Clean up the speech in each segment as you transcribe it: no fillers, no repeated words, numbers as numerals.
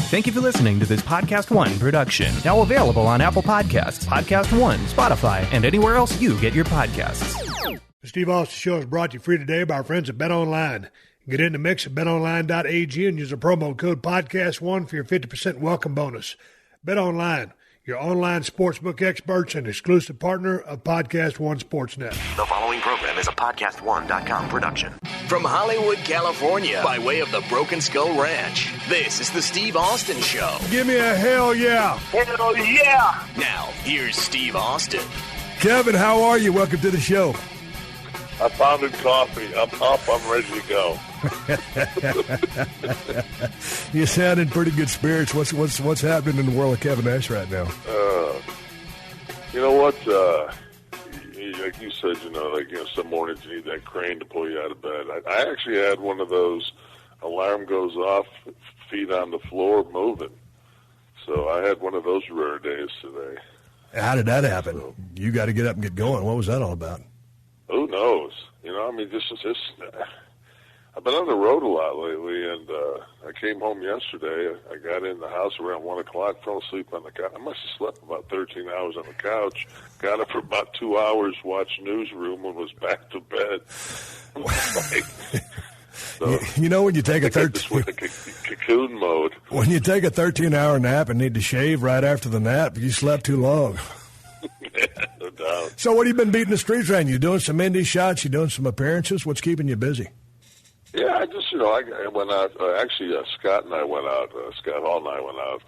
Thank you for listening to this PodcastOne production. Now available on Apple Podcasts, PodcastOne, Spotify, and anywhere else you get your podcasts. The Steve Austin Show is brought to you free today by our friends at BetOnline. Get in the mix at betonline.ag and use the promo code PodcastOne for your 50% welcome bonus. BetOnline, your online sportsbook experts and exclusive partner of PodcastOne Sportsnet. The following program is a PodcastOne.com production. From Hollywood, California, by way of the Broken Skull Ranch, this is the Steve Austin Show. Give me a hell yeah. Hell yeah. Now, here's Steve Austin. Kevin, how are you? Welcome to the show. I pounded coffee. I'm up. I'm ready to go. You sound in pretty good spirits. What's happening in the world of Kevin Nash right now? You know what? Like you said, some mornings you need that crane to pull you out of bed. I actually had one of those. Alarm goes off, feet on the floor, moving. So I had one of those rare days today. How did that happen? So, you got to get up and get going. What was that all about? Who knows? I've been on the road a lot lately, and I came home yesterday. I got in the house around 1 o'clock, fell asleep on the couch. I must have slept about 13 hours on the couch, got up for about 2 hours, watched Newsroom, and was back to bed. When you take a 13 cocoon mode. When you take a 13-hour nap and need to shave right after the nap, you slept too long. Yeah, no doubt. So what have you been beating the streets around? You doing some indie shots? You doing some appearances? What's keeping you busy? Yeah, I just, I went out. Actually, Scott and I went out. Scott Hall and I went out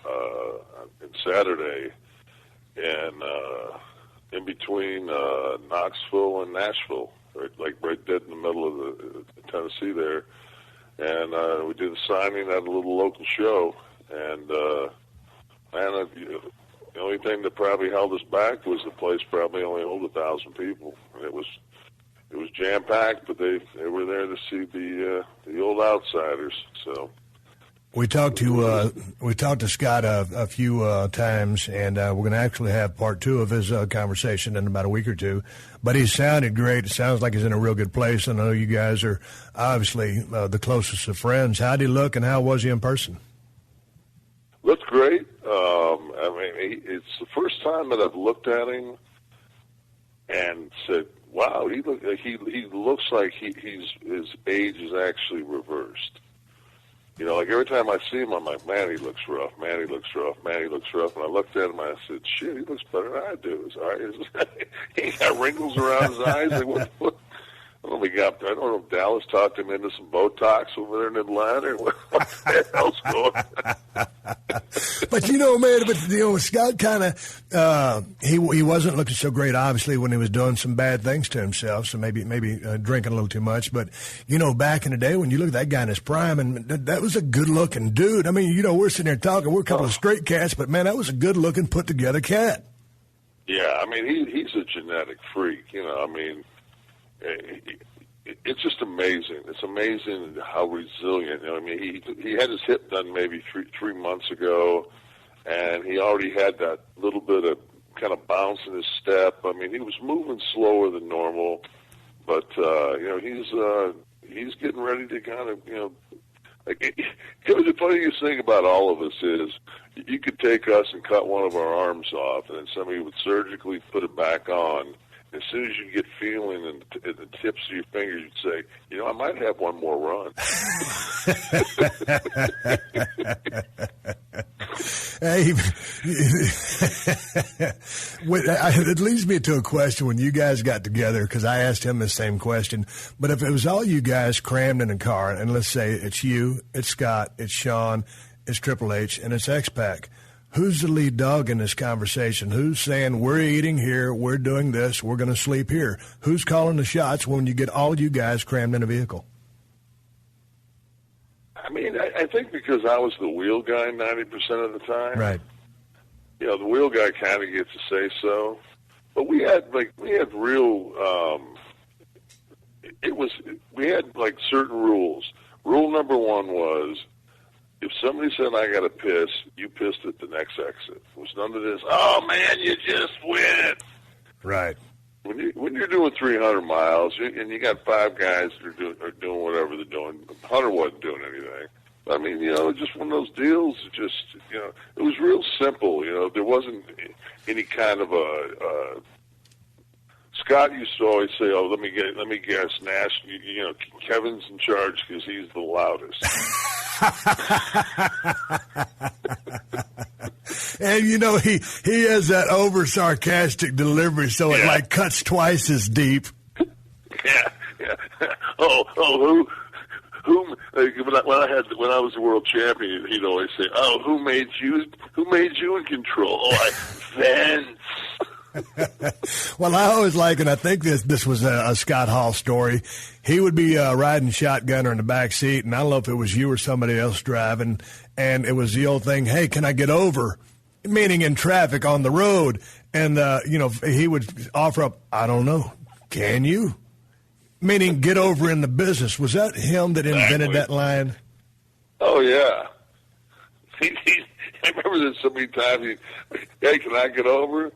on Saturday, and in between Knoxville and Nashville, right dead in the middle of the Tennessee there, and we did a signing at a little local show, and the only thing that probably held us back was the place probably only held 1,000 people, and it was jam-packed, but they were there to see the old outsiders. So we talked to Scott a few times, and we're going to actually have part 2 of his conversation in about a week or two. But he sounded great. It sounds like he's in a real good place. I know you guys are obviously the closest of friends. How did he look, and how was he in person? Looked great. It's the first time that I've looked at him and said, wow, he looks like his age is actually reversed. Like every time I see him, I'm like, man, he looks rough. Man, he looks rough. Man, he looks rough. And I looked at him and I said, shit, he looks better than I do. He got wrinkles around his eyes. Like, what? I don't know if Dallas talked him into some Botox over there in Atlanta, or what the hell's going on? But Scott kind of he wasn't looking so great, obviously, when he was doing some bad things to himself. So maybe drinking a little too much. But back in the day when you look at that guy in his prime, and that was a good looking dude. We're sitting there talking, we're a couple of straight cats, but man, that was a good looking, put together cat. Yeah, he's a genetic freak. It's just amazing. It's amazing how resilient. He had his hip done maybe three months ago, and he already had that little bit of kind of bounce in his step. He was moving slower than normal, but he's getting ready to kind of the funniest thing about all of us is you could take us and cut one of our arms off, and then somebody would surgically put it back on. As soon as you get feeling in the tips of your fingers, you'd say, I might have one more run. Hey, it leads me to a question when you guys got together, because I asked him the same question. But if it was all you guys crammed in a car, and let's say it's you, it's Scott, it's Sean, it's Triple H, and it's X-Pac, who's the lead dog in this conversation? Who's saying, we're eating here, we're doing this, we're going to sleep here? Who's calling the shots when you get all you guys crammed in a vehicle? I think because I was the wheel guy 90% of the time. Right. The wheel guy kind of gets to say so. But we had real, we had certain rules. Rule number 1 was, if somebody said, I got to piss, you pissed at the next exit. It was none of this, oh, man, you just went. Right. When you're doing 300 miles, and you got 5 guys that are doing whatever they're doing, Hunter wasn't doing anything. I mean, just one of those deals. Just, it was real simple. There wasn't any kind of a Scott used to always say, "Oh, let me guess, Nash. Kevin's in charge because he's the loudest." And he has that over sarcastic delivery, so it like cuts twice as deep. Yeah. Who? When I was the world champion, he'd always say, "Oh, who made you? Who made you in control?" Oh, Vince. Well, I always and I think this was a Scott Hall story. He would be riding shotgunner in the back seat, and I don't know if it was you or somebody else driving, and it was the old thing, "Hey, can I get over?" Meaning in traffic on the road, and he would offer up, "I don't know, can you?" Meaning get over in the business. Was that him that invented that line? Oh yeah. I remember this so many times. "Hey, can I get over?"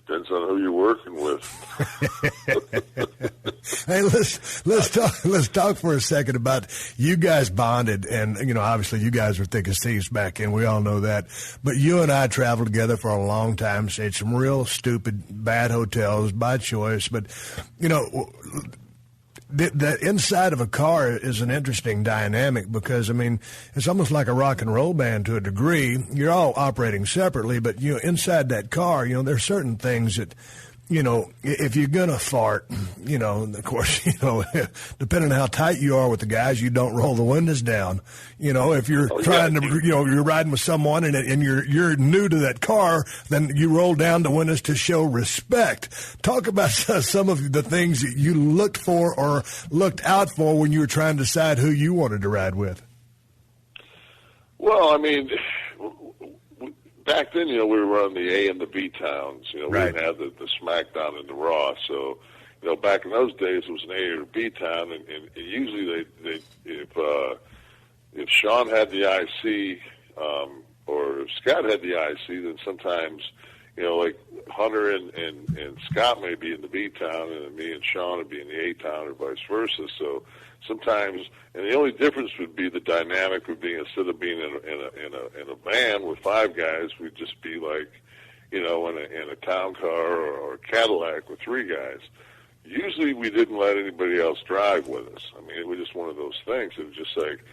Depends on who you're working with. Hey, let's talk for a second about you guys bonded, and obviously you guys were thick as thieves back then. We all know that. But you and I traveled together for a long time. Stayed some real stupid, bad hotels by choice. But the inside of a car is an interesting dynamic because, it's almost like a rock and roll band to a degree. You're all operating separately, but, inside that car, there are certain things that, if you're going to fart, of course, depending on how tight you are with the guys, you don't roll the windows down. If you're trying to, you're riding with someone and you're new to that car, then you roll down the windows to show respect. Talk about some of the things that you looked for or looked out for when you were trying to decide who you wanted to ride with. Well, back then, we were running the A and the B towns. We didn't have the SmackDown and the Raw. So, back in those days, it was an A or B town, and usually if Sean had the IC or if Scott had the IC, then sometimes, like Hunter and Scott may be in the B town, and me and Sean would be in the A town, or vice versa. So sometimes, and the only difference would be the dynamic would be instead of being in a van with five guys, we'd just be like, in a town car or a Cadillac with three guys. Usually we didn't let anybody else drive with us. It was just one of those things. It was just like,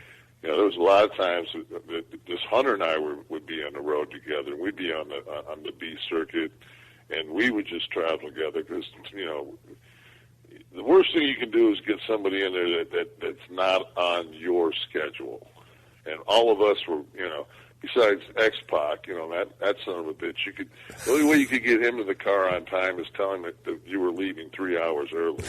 there was a lot of times that this Hunter and I would be on the road together. We'd be on the B circuit, and we would just travel together because, the worst thing you can do is get somebody in there that's not on your schedule. And all of us were, besides X-Pac, that son of a bitch, the only way you could get him in the car on time is tell him that you were leaving 3 hours early.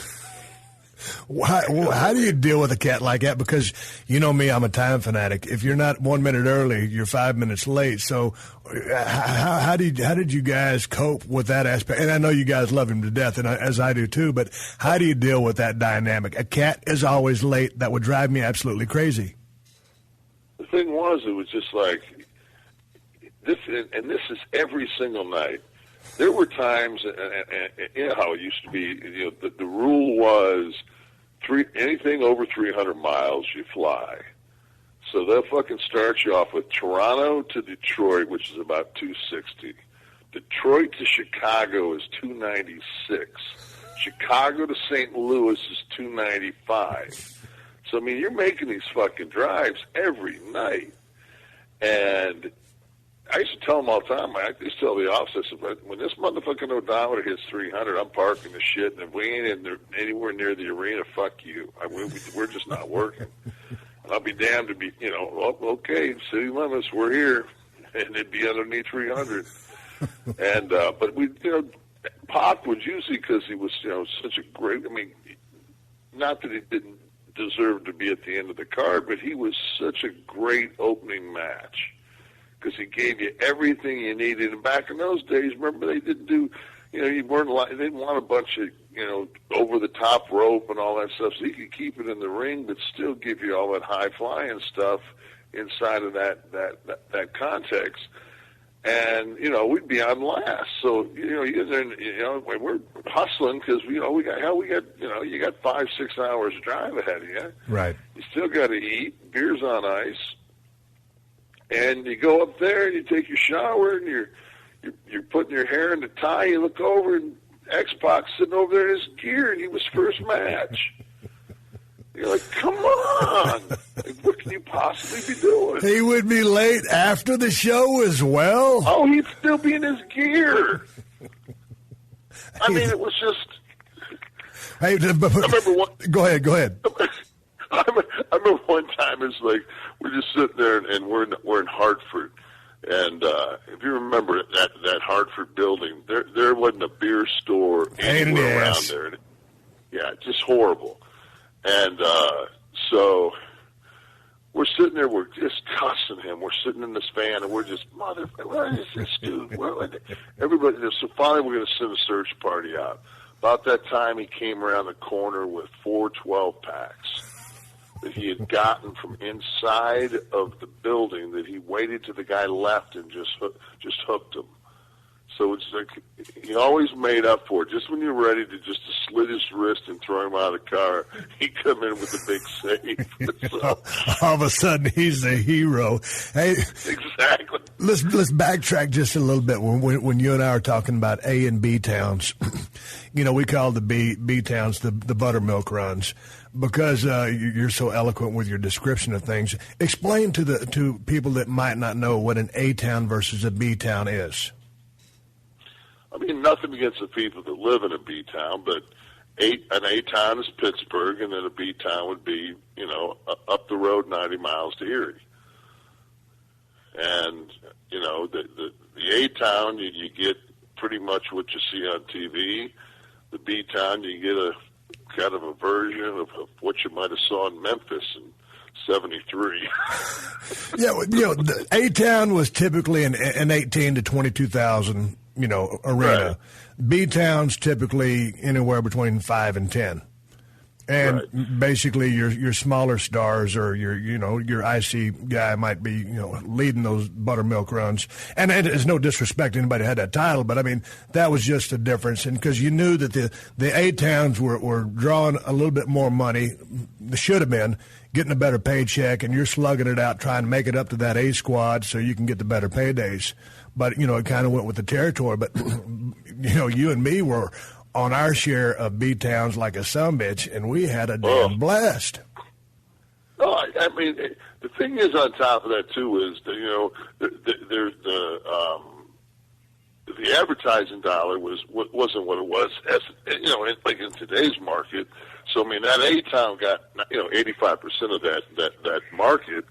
How do you deal with a cat like that? Because you know me, I'm a time fanatic. If you're not 1 minute early, you're 5 minutes late. So how did you guys cope with that aspect? And I know you guys love him to death, and as I do too, but how do you deal with that dynamic? A cat is always late. That would drive me absolutely crazy. The thing was, it was just like this, and this is every single night. There were times, and how it used to be, the rule was anything over 300 miles, you fly. So they'll fucking start you off with Toronto to Detroit, which is about 260. Detroit to Chicago is 296. Chicago to St. Louis is 295. So, you're making these fucking drives every night. And I used to tell them all the time, I used to tell the officers, when this motherfucking odometer hits 300, I'm parking the shit, and if we ain't anywhere near the arena, fuck you. We're just not working. And I'll be damned to be, okay, city limits, we're here, and it'd be underneath 300. And, but we, Pac was usually, because he was, such a great, not that he didn't deserve to be at the end of the card, but he was such a great opening match. Because he gave you everything you needed. And back in those days, remember, they didn't do, they didn't want a bunch of, over-the-top rope and all that stuff. So he could keep it in the ring, but still give you all that high-flying stuff inside of that context. And, we'd be on last. So, we're hustling because, you got 5-6 hours drive ahead of you. Right. You still got to eat. Beer's on ice. And you go up there and you take your shower and you're putting your hair in the tie. You look over and X-Pac sitting over there in his gear, and he was first match. You're like, come on! Like, what can you possibly be doing? He would be late after the show as well. Oh, he'd still be in his gear. I mean, it was just. Hey, I remember one. Go ahead. I remember one time it's like we're just sitting there and we're in Hartford, and if you remember that Hartford building, there wasn't a beer store anywhere around there. Yeah, just horrible. And so we're sitting there, we're just cussing him. We're sitting in this van, and we're just, motherfucker, what is this dude? Everybody, so finally we're going to send a search party out. About that time, he came around the corner with 4 12-packs that he had gotten from inside of the building that he waited till the guy left and just hooked him. So it's like he always made up for it. Just when you're ready to just slit his wrist and throw him out of the car, he'd come in with a big save. So, all of a sudden, he's the hero. Hey, exactly. Let's backtrack just a little bit. When you and I are talking about A and B towns, you know, we call the B towns the buttermilk runs. Because you're so eloquent with your description of things, explain to people that might not know what an A town versus a B town is. I mean, nothing against the people that live in a B town, but an A town is Pittsburgh, and then a B town would be, you know, up the road 90 miles to Erie. And you know, the A town, you get pretty much what you see on TV. The B town, you get a kind of a version of what you might have saw in Memphis in '73. Yeah, you know, the A-Town was typically an 18 to 22,000, you know, arena. Right. B-Town's typically anywhere between 5 and 10. And basically your smaller stars or your IC guy might be, you know, leading those buttermilk runs. And it is no disrespect to anybody who had that title, but I mean, that was just a difference. And because you knew that the A-Towns were drawing a little bit more money, they should have been, getting a better paycheck, and you're slugging it out trying to make it up to that A squad so you can get the better paydays. But, you know, it kind of went with the territory. But, you know, you and me were on our share of B-towns like a sumbitch, and we had a damn blast. No, I mean, the thing is on top of that, too, is that, you know, there's the advertising dollar wasn't what it was, as you know, like in today's market. So, I mean, that A-town got, you know, 85% of that market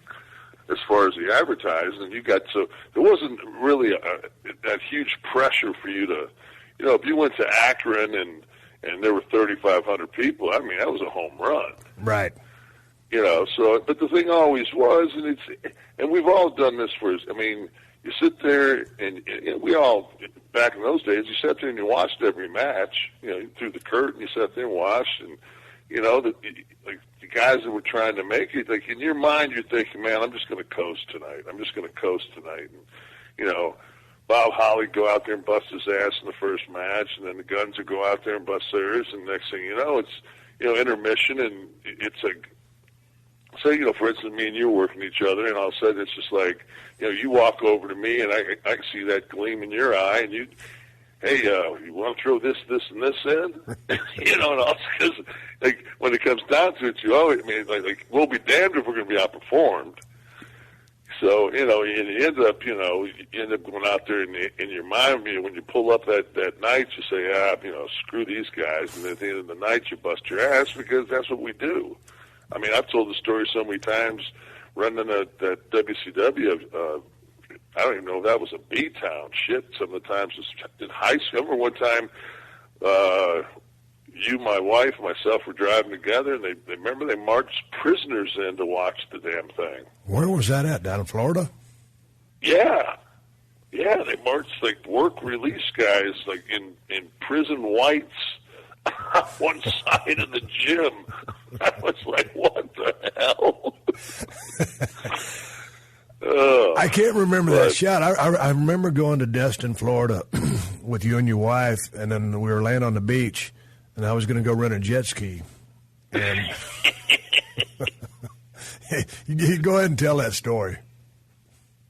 as far as the advertising, and you got, so there wasn't really that huge pressure for you to, you know, if you went to Akron and there were 3,500 people, I mean, that was a home run. Right. You know, so, but the thing always was, and we've all done this I mean, you sit there and we all, back in those days, you sat there and you watched every match, you know, through the curtain, you sat there and watched, and, you know, like the guys that were trying to make it, like in your mind, you're thinking, man, I'm just going to coast tonight. And, you know, Bob Holly go out there and bust his ass in the first match, and then the Guns would go out there and bust theirs, and next thing you know, it's, you know, intermission, and it's like, say, you know, for instance, me and you are working each other, and all of a sudden it's just like, you know, you walk over to me, and I can see that gleam in your eye, and you, hey, you want to throw this, and this in? You know, and all, because, like, when it comes down to it, you always, I mean, like we'll be damned if we're going to be outperformed. So, you know, and you end up, going out there in your mind, when you pull up that night, you say, you know, screw these guys. And at the end of the night, you bust your ass because that's what we do. I mean, I've told the story so many times running that WCW. I don't even know if that was a B-town. Shit, some of the times in high school. I remember one time, you, my wife, and myself were driving together, and they marched prisoners in to watch the damn thing. Where was that at? Down in Florida? Yeah, they marched like work release guys, like in prison whites on one side of the gym. I was like, what the hell? I can't remember that shot. I remember going to Destin, Florida, with you and your wife, and then we were laying on the beach. And I was going to go rent a jet ski. And you go ahead and tell that story.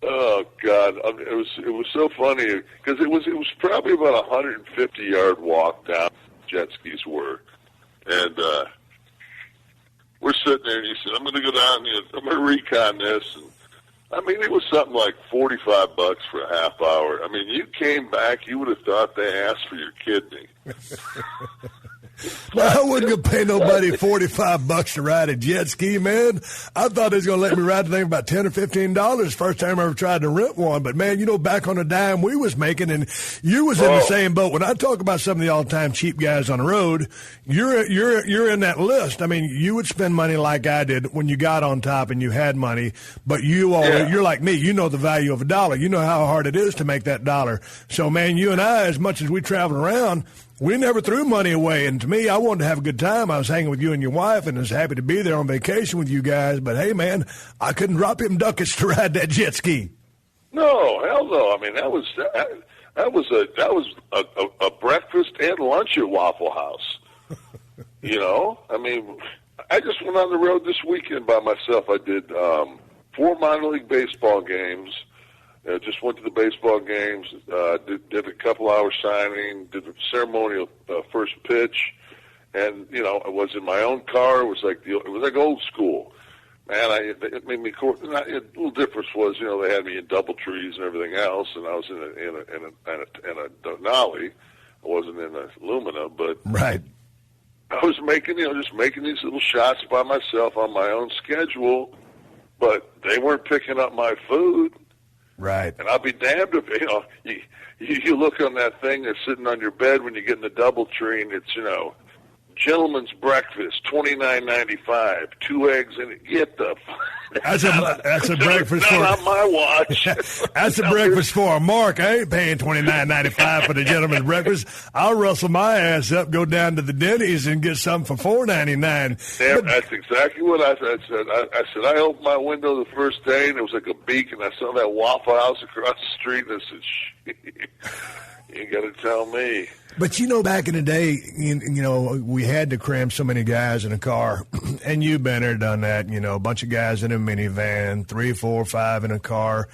Oh God, it was so funny because it was probably about a 150-yard walk down jet skis were, and we're sitting there and he said, "I'm going to go down and I'm going to recon this." And I mean, it was something like $45 for a half hour. I mean, you came back, you would have thought they asked for your kidney. Well, I wouldn't go pay nobody $45 to ride a jet ski, man. I thought they was going to let me ride the thing about $10 or $15 first time I ever tried to rent one. But, man, back on the dime we was making, and you was in the same boat. When I talk about some of the all-time cheap guys on the road, you're in that list. I mean, you would spend money like I did when you got on top and you had money, but you're like me. You know the value of a dollar. You know how hard it is to make that dollar. So, man, you and I, as much as we travel around, we never threw money away, and to me, I wanted to have a good time. I was hanging with you and your wife, and was happy to be there on vacation with you guys. But hey, man, I couldn't drop him ducats to ride that jet ski. No, hell no. I mean, that was a breakfast and lunch at Waffle House. I mean, I just went on the road this weekend by myself. I did 4 minor league baseball games. Just went to the baseball games, did a couple hour signing, did a ceremonial first pitch, and I was in my own car. It was like old school, man. It made me. The little difference was, they had me in DoubleTrees and everything else, and I was in a Denali. I wasn't in a Lumina, but right. I was making, just making these little shots by myself on my own schedule, but they weren't picking up my food. Right. And I'll be damned if, you look on that thing that's sitting on your bed when you get in the DoubleTree, and it's, gentleman's breakfast, $29.95, 2 eggs in it. Get the That's a breakfast for on my watch. That's a breakfast for Mark. I ain't paying $29.95 for the gentleman's breakfast. I'll rustle my ass up, go down to the Denny's, and get something for $4.99. Yeah, that's exactly what I said. I said I opened my window the first day, and it was like a beacon. I saw that Waffle House across the street, and I said, "Shit, you got to tell me." But, back in the day, we had to cram so many guys in a car, and you've been there, done that, a bunch of guys in a minivan, 3, 4, 5 in a car,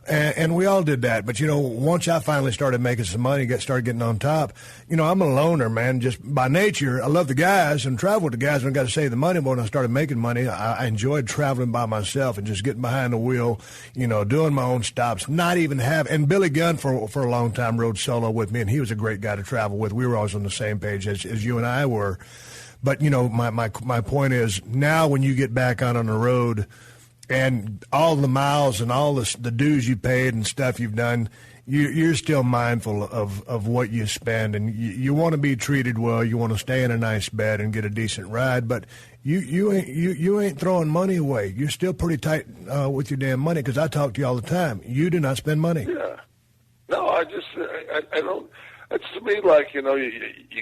and we all did that. But, once I finally started making some money, started getting on top, I'm a loner, man, just by nature. I love the guys and travel with the guys when I got to save the money. But when I started making money, I enjoyed traveling by myself and just getting behind the wheel, doing my own stops, not even and Billy Gunn for a long time rode solo with me, and he was a great guy to travel with. We were always on the same page as you and I were. But, my point is, now when you get back out on the road and all the miles and all the dues you paid and stuff you've done, you're still mindful of what you spend, and you want to be treated well. You want to stay in a nice bed and get a decent ride, but you ain't throwing money away. You're still pretty tight with your damn money, because I talk to you all the time. You do not spend money. Yeah. No, I don't. It's to me like, you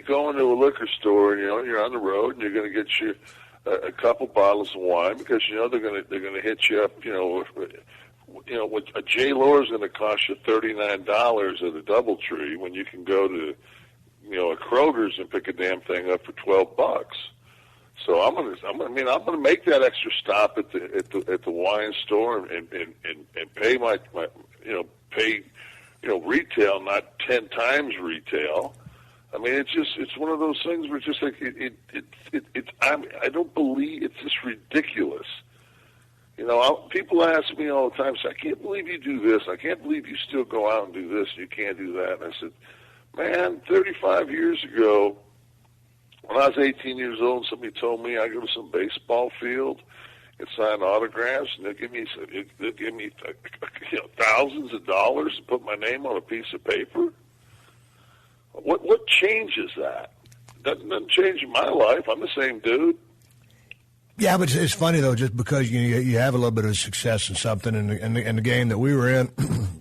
go into a liquor store and, you're on the road and you're going to get you a couple bottles of wine because, they're going to hit you up, a J. Lore's going to cost you $39 at a DoubleTree when you can go to, a Kroger's and pick a damn thing up for $12. So I'm gonna make that extra stop at the wine store and pay my retail, not 10 times retail. I mean, it's one of those things where it's just like I don't believe it's just ridiculous. People ask me all the time, say, "I can't believe you do this. I can't believe you still go out and do this. And you can't do that." And I said, "Man, 35 years ago, when I was 18 years old, somebody told me I go to some baseball field and sign autographs, and they'll give me thousands of dollars to put my name on a piece of paper. What changes that? Doesn't change my life. I'm the same dude." Yeah, but it's funny, though, just because you have a little bit of success in something in the game that we were in,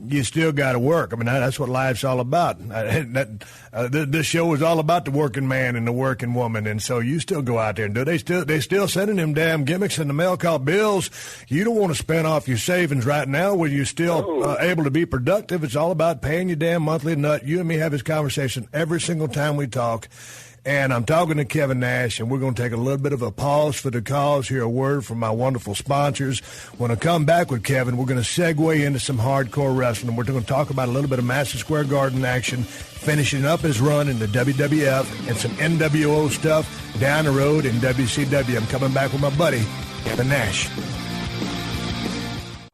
you still got to work. I mean, that's what life's all about. This show is all about the working man and the working woman, and so you still go out there and do it. They still sending them damn gimmicks in the mail called bills. You don't want to spend off your savings right now where you're still able to be productive. It's all about paying your damn monthly nut. You and me have this conversation every single time we talk. And I'm talking to Kevin Nash, and we're going to take a little bit of a pause for the cause, hear a word from my wonderful sponsors. When I come back with Kevin, we're going to segue into some hardcore wrestling. We're going to talk about a little bit of Madison Square Garden action, finishing up his run in the WWF, and some NWO stuff down the road in WCW. I'm coming back with my buddy, Kevin Nash.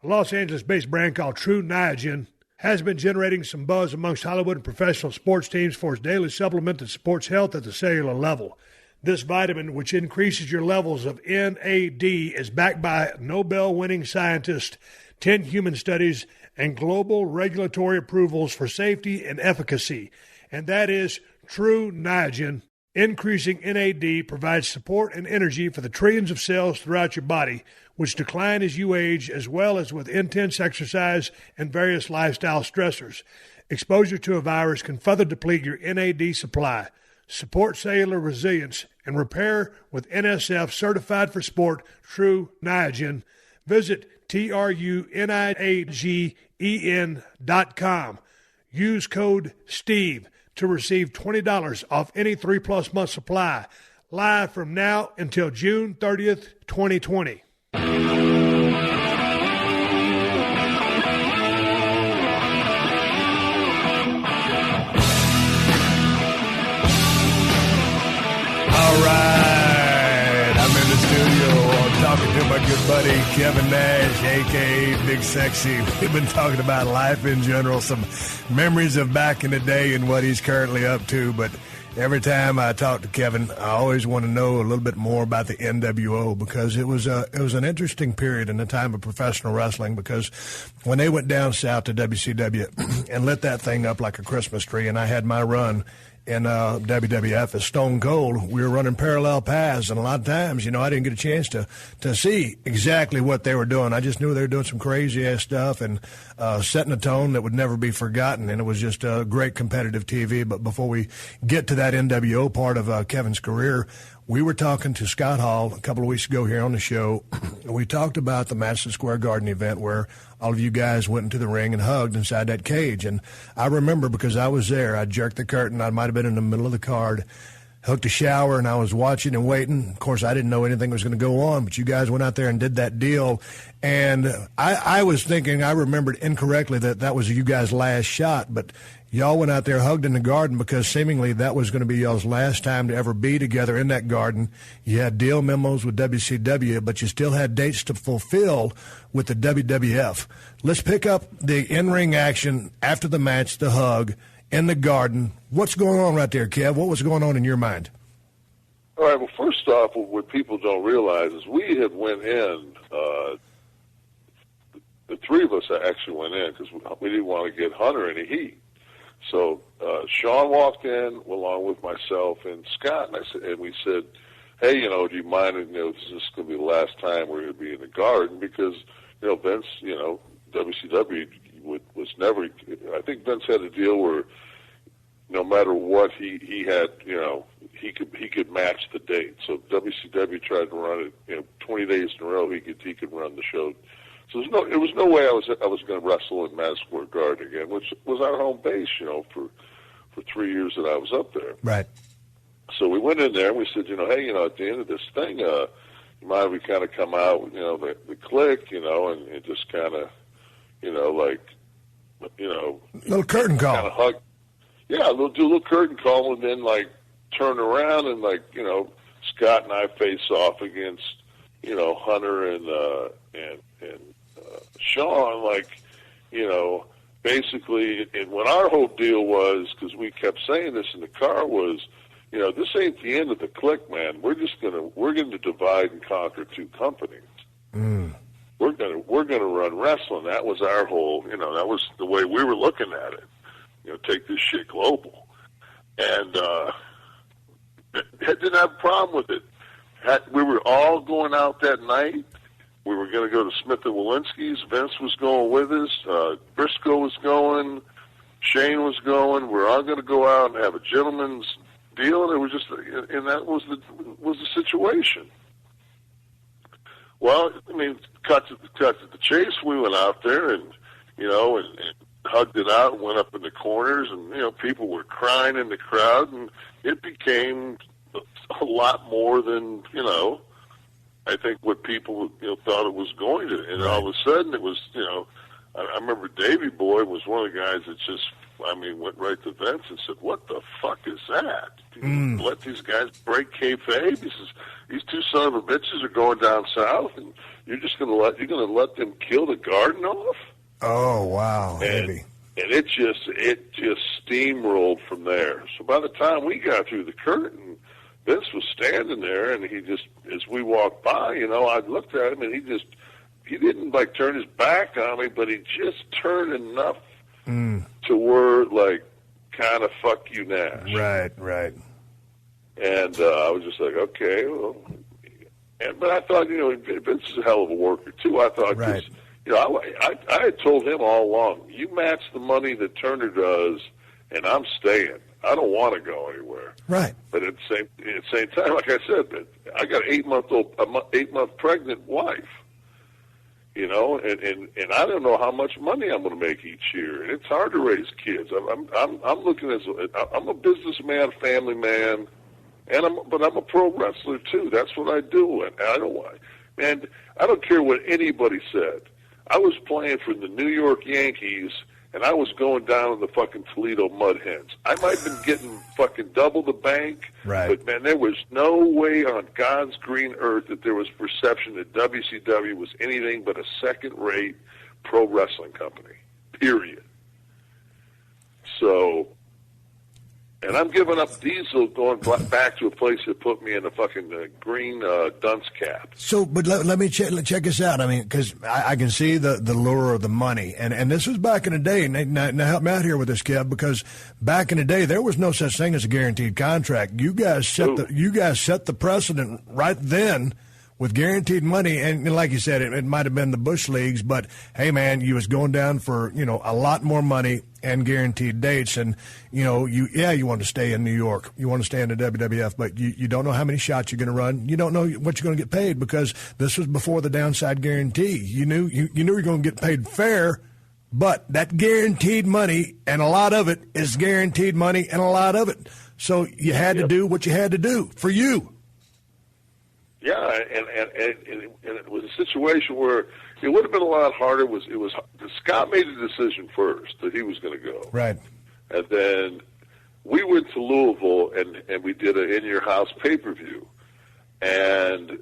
A Los Angeles-based brand called True Niagen has been generating some buzz amongst Hollywood and professional sports teams for its daily supplement that supports health at the cellular level. This vitamin, which increases your levels of NAD, is backed by Nobel-winning scientists, 10 human studies, and global regulatory approvals for safety and efficacy. And that is True Niagen. Increasing NAD provides support and energy for the trillions of cells throughout your body, which decline as you age, as well as with intense exercise and various lifestyle stressors. Exposure to a virus can further deplete your NAD supply. Support cellular resilience and repair with NSF Certified for Sport True Niagen. Visit TRUNIAGEN.com. Use code STEVE to receive $20 off any 3+ month supply. Live from now until June 30th, 2020. All right, I'm in the studio talking to my good buddy Kevin Nash, a.k.a. Big Sexy. We've been talking about life in general, some memories of back in the day and what he's currently up to, but every time I talk to Kevin, I always want to know a little bit more about the NWO, because it was an interesting period in the time of professional wrestling, because when they went down south to WCW and lit that thing up like a Christmas tree, and I had my run in WWF as Stone Cold, we were running parallel paths, and a lot of times, I didn't get a chance to see exactly what they were doing. I just knew they were doing some crazy-ass stuff and setting a tone that would never be forgotten, and it was just great competitive TV. But before we get to that NWO part of Kevin's career, we were talking to Scott Hall a couple of weeks ago here on the show. We talked about the Madison Square Garden event where all of you guys went into the ring and hugged inside that cage. And I remember, because I was there, I jerked the curtain. I might have been in the middle of the card, hooked a shower, and I was watching and waiting. Of course, I didn't know anything was going to go on, but you guys went out there and did that deal. And I was thinking, I remembered incorrectly that was you guys' last shot, but y'all went out there, hugged in the garden, because seemingly that was going to be y'all's last time to ever be together in that garden. You had deal memos with WCW, but you still had dates to fulfill with the WWF. Let's pick up the in-ring action after the match, the hug, in the garden. What's going on right there, Kev? What was going on in your mind? All right, well, first off, what people don't realize is we had went in, the three of us actually went in because we didn't want to get Hunter any heat. So Sean walked in along with myself and Scott, and we said, hey, do you mind, this is going to be the last time we're going to be in the garden, because, Vince, WCW was never, I think Vince had a deal where no matter what he had, he could match the date. So WCW tried to run it, 20 days in a row, he could run the show. So there was no way I was going to wrestle in Madison Square Garden again, which was our home base, for 3 years that I was up there. Right. So we went in there and we said, hey, at the end of this thing, you mind if we kind of come out with, the click, and just kind of, little curtain call. Kind of hug. Yeah, do a little curtain call, and then turn around and Scott and I face off against, Hunter and Sean, basically, and what our whole deal was, because we kept saying this in the car, was, this ain't the end of the clique, man. We're going to divide and conquer two companies. Mm. We're gonna run wrestling. That was our whole, that was the way we were looking at it. Take this shit global, and didn't have a problem with it. We were all going out that night. We were going to go to Smith & Walensky's. Vince was going with us. Briscoe was going. Shane was going. We're all going to go out and have a gentleman's deal, and it was just, and that was the situation. Well, cut to the chase. We went out there, and and hugged it out and went up in the corners, and people were crying in the crowd, and it became a lot more than I think what people thought it was going to. And all of a sudden, it was I remember Davey Boy was one of the guys that just went right to Vince and said, "What the fuck is that? Let these guys break kayfabe? He says, these two son of a bitches are going down south, and you're gonna let them kill the garden off?" Oh wow, heavy. And it just steamrolled from there. So by the time we got through the curtain, Vince was standing there, and he just, as we walked by, I looked at him, and he didn't like turn his back on me, but he just turned enough to where like kind of fuck you, Nash. Right. And I was just like, okay, well, but I thought, Vince is a hell of a worker too. I thought, right. I had told him all along, you match the money that Turner does, and I'm staying. I don't want to go anywhere. Right. But at the same time, like I said, I got an 8-month pregnant wife. And I don't know how much money I'm going to make each year, and it's hard to raise kids. I'm looking I'm a businessman, family man, but I'm a pro wrestler too. That's what I do, and I don't care what anybody said. I was playing for the New York Yankees, and I was going down in the fucking Toledo Mud Hens. I might have been getting fucking double the bank, right. But, man, there was no way on God's green earth that there was perception that WCW was anything but a second-rate pro wrestling company, period. So, and I'm giving up Diesel going back to a place that put me in a fucking green dunce cap. So, but let me check this out. Because I can see the lure of the money. And this was back in the day. Now help me out here with this, Kev, because back in the day, there was no such thing as a guaranteed contract. You guys set the precedent right then with guaranteed money. And like you said, it might have been the Bush leagues, but hey, man, you was going down for, a lot more money and guaranteed dates. And, you want to stay in New York. You want to stay in the WWF, but you don't know how many shots you're going to run. You don't know what you're going to get paid because this was before the downside guarantee. You knew you were going to get paid fair, but that guaranteed money, and a lot of it is guaranteed money and a lot of it. So you had to do what you had to do for you. Yeah, and it was a situation where it would have been a lot harder. Scott made a decision first that he was going to go, right? And then we went to Louisville and we did an In Your House pay-per-view, and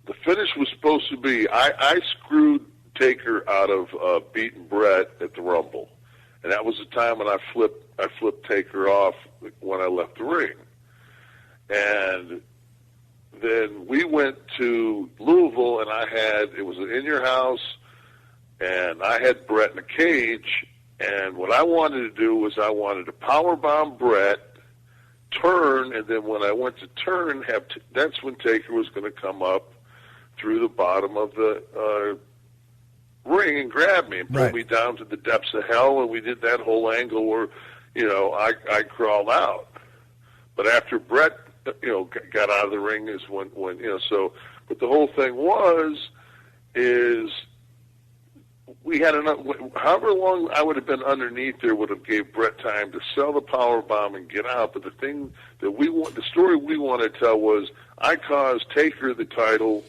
the finish was supposed to be I screwed Taker out of beating Brett at the Rumble, and that was the time when I flipped Taker off when I left the ring, and then we went to Louisville, and it was In Your House, and I had Brett in a cage, and what I wanted to do was I wanted to powerbomb Brett, turn, and then when I went to turn, that's when Taker was going to come up through the bottom of the ring and grab me and pull me down to the depths of hell, and we did that whole angle where, I crawled out. But after Brett got out of the ring is when so, but the whole thing is we had however long I would have been underneath there would have gave Brett time to sell the power bomb and get out. But the thing that the story we want to tell was I caused Taker the title,